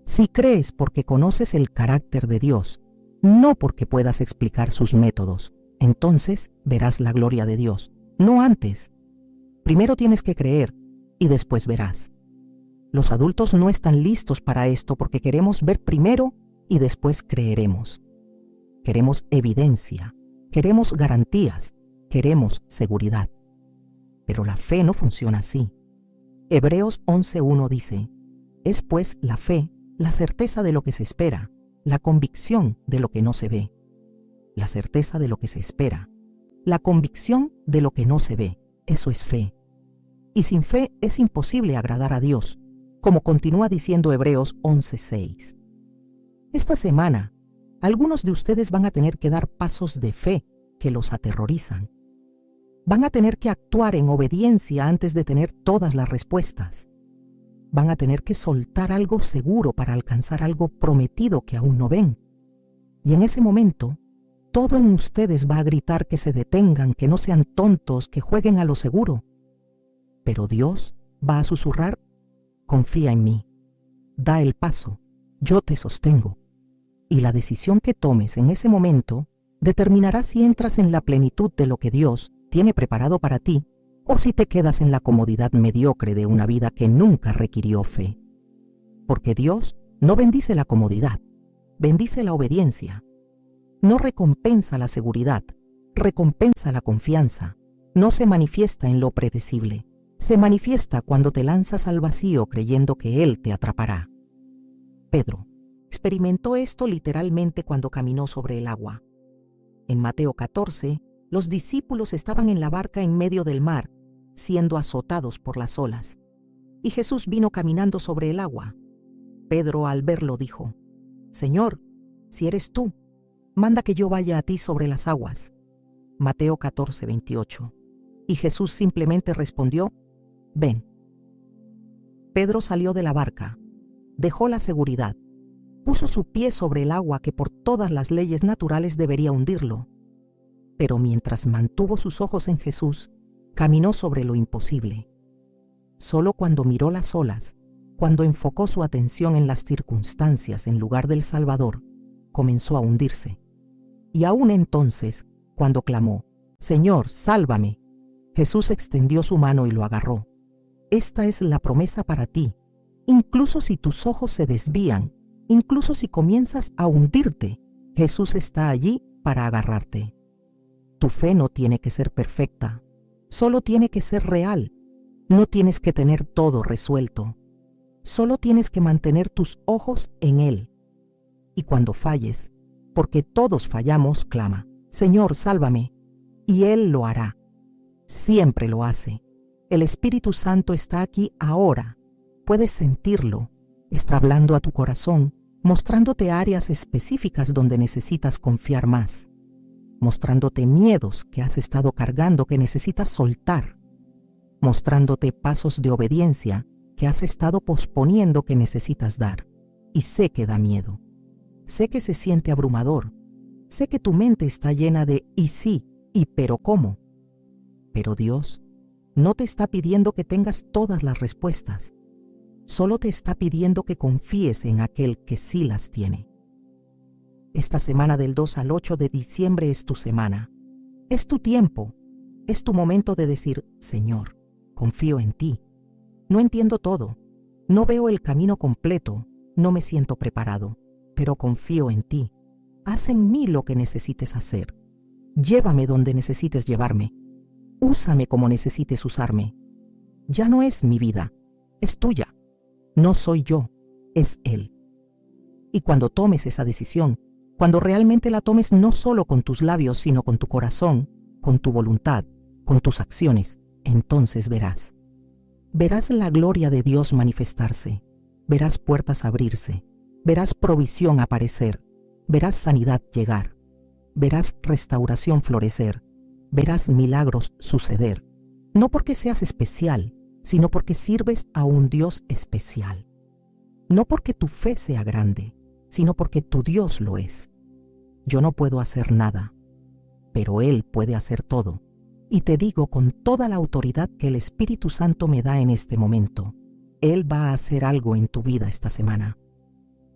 si crees porque conoces el carácter de Dios, no porque puedas explicar sus métodos, entonces verás la gloria de Dios, no antes. Primero tienes que creer y después verás. Los adultos no están listos para esto porque queremos ver primero y después creeremos. Queremos evidencia, queremos garantías, queremos seguridad. Pero la fe no funciona así. Hebreos 11:1 dice: es pues la fe, la certeza de lo que se espera, la convicción de lo que no se ve. La certeza de lo que se espera, la convicción de lo que no se ve, eso es fe. Y sin fe es imposible agradar a Dios, como continúa diciendo Hebreos 11:6. Esta semana, algunos de ustedes van a tener que dar pasos de fe que los aterrorizan. Van a tener que actuar en obediencia antes de tener todas las respuestas. Van a tener que soltar algo seguro para alcanzar algo prometido que aún no ven. Y en ese momento, todo en ustedes va a gritar que se detengan, que no sean tontos, que jueguen a lo seguro. Pero Dios va a susurrar: confía en mí, da el paso, yo te sostengo. Y la decisión que tomes en ese momento determinará si entras en la plenitud de lo que Dios tiene preparado para ti o si te quedas en la comodidad mediocre de una vida que nunca requirió fe. Porque Dios no bendice la comodidad, bendice la obediencia. No recompensa la seguridad, recompensa la confianza. No se manifiesta en lo predecible, se manifiesta cuando te lanzas al vacío creyendo que Él te atrapará. Pedro experimentó esto literalmente cuando caminó sobre el agua. En Mateo 14, los discípulos estaban en la barca en medio del mar, siendo azotados por las olas, y Jesús vino caminando sobre el agua. Pedro, al verlo, dijo: Señor, si eres tú, manda que yo vaya a ti sobre las aguas. Mateo 14:28. Y Jesús simplemente respondió: ven. Pedro salió de la barca, dejó la seguridad, Puso su pie sobre el agua que por todas las leyes naturales debería hundirlo. Pero mientras mantuvo sus ojos en Jesús, caminó sobre lo imposible. Solo cuando miró las olas, cuando enfocó su atención en las circunstancias en lugar del Salvador, comenzó a hundirse. Y aún entonces, cuando clamó, «Señor, sálvame», Jesús extendió su mano y lo agarró. Esta es la promesa para ti. Incluso si tus ojos se desvían, incluso si comienzas a hundirte, Jesús está allí para agarrarte. Tu fe no tiene que ser perfecta, solo tiene que ser real. No tienes que tener todo resuelto. Solo tienes que mantener tus ojos en Él. Y cuando falles, porque todos fallamos, clama, «Señor, sálvame», y Él lo hará. Siempre lo hace. El Espíritu Santo está aquí ahora. Puedes sentirlo. Está hablando a tu corazón, mostrándote áreas específicas donde necesitas confiar más, mostrándote miedos que has estado cargando que necesitas soltar, mostrándote pasos de obediencia que has estado posponiendo que necesitas dar. Y sé que da miedo. Sé que se siente abrumador. Sé que tu mente está llena de «y sí», y «pero cómo». Pero Dios no te está pidiendo que tengas todas las respuestas. Solo te está pidiendo que confíes en aquel que sí las tiene. Esta semana del 2 al 8 de diciembre es tu semana. Es tu tiempo. Es tu momento de decir, «Señor, confío en ti. No entiendo todo. No veo el camino completo. No me siento preparado. Pero confío en ti. Haz en mí lo que necesites hacer. Llévame donde necesites llevarme. Úsame como necesites usarme. Ya no es mi vida. Es tuya. No soy yo. Es Él». Y cuando tomes esa decisión, cuando realmente la tomes no solo con tus labios, sino con tu corazón, con tu voluntad, con tus acciones, entonces verás. Verás la gloria de Dios manifestarse. Verás puertas abrirse. Verás provisión aparecer. Verás sanidad llegar. Verás restauración florecer. Verás milagros suceder. No porque seas especial, sino porque sirves a un Dios especial. No porque tu fe sea grande, sino porque tu Dios lo es. Yo no puedo hacer nada, pero Él puede hacer todo. Y te digo con toda la autoridad que el Espíritu Santo me da en este momento, Él va a hacer algo en tu vida esta semana.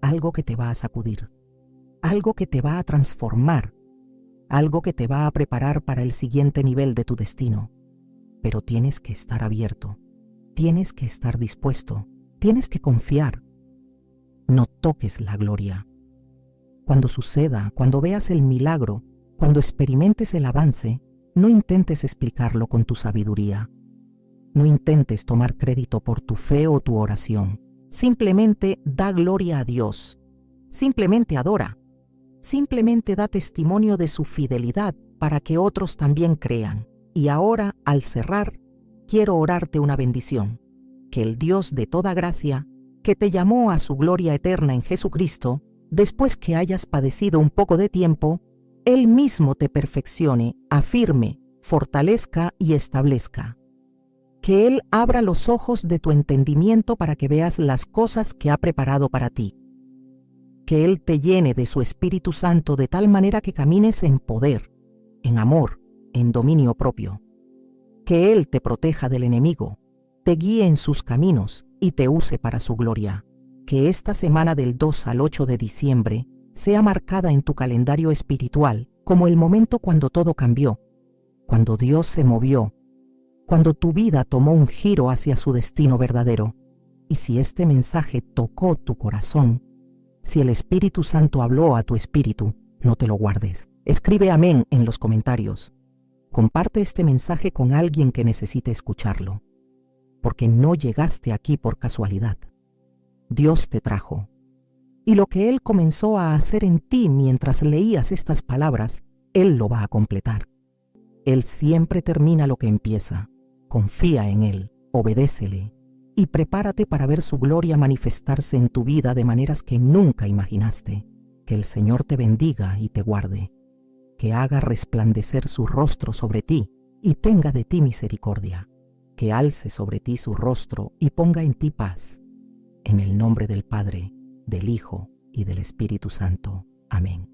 Algo que te va a sacudir. Algo que te va a transformar. Algo que te va a preparar para el siguiente nivel de tu destino. Pero tienes que estar abierto. Tienes que estar dispuesto. Tienes que confiar. No toques la gloria. Cuando suceda, cuando veas el milagro, cuando experimentes el avance, no intentes explicarlo con tu sabiduría. No intentes tomar crédito por tu fe o tu oración. Simplemente da gloria a Dios. Simplemente adora. Simplemente da testimonio de su fidelidad para que otros también crean. Y ahora, al cerrar, quiero orarte una bendición. Que el Dios de toda gracia, que te llamó a su gloria eterna en Jesucristo, después que hayas padecido un poco de tiempo, Él mismo te perfeccione, afirme, fortalezca y establezca. Que Él abra los ojos de tu entendimiento para que veas las cosas que ha preparado para ti. Que Él te llene de su Espíritu Santo de tal manera que camines en poder, en amor, en dominio propio. Que Él te proteja del enemigo, te guíe en sus caminos y te use para su gloria. Que esta semana del 2 al 8 de diciembre sea marcada en tu calendario espiritual como el momento cuando todo cambió, cuando Dios se movió, cuando tu vida tomó un giro hacia su destino verdadero. Y si este mensaje tocó tu corazón, si el Espíritu Santo habló a tu espíritu, no te lo guardes. Escribe amén en los comentarios. Comparte este mensaje con alguien que necesite escucharlo, porque no llegaste aquí por casualidad. Dios te trajo. Y lo que Él comenzó a hacer en ti mientras leías estas palabras, Él lo va a completar. Él siempre termina lo que empieza. Confía en Él, obedécele y prepárate para ver su gloria manifestarse en tu vida de maneras que nunca imaginaste. Que el Señor te bendiga y te guarde, que haga resplandecer su rostro sobre ti y tenga de ti misericordia, que alce sobre ti su rostro y ponga en ti paz. En el nombre del Padre, del Hijo y del Espíritu Santo. Amén.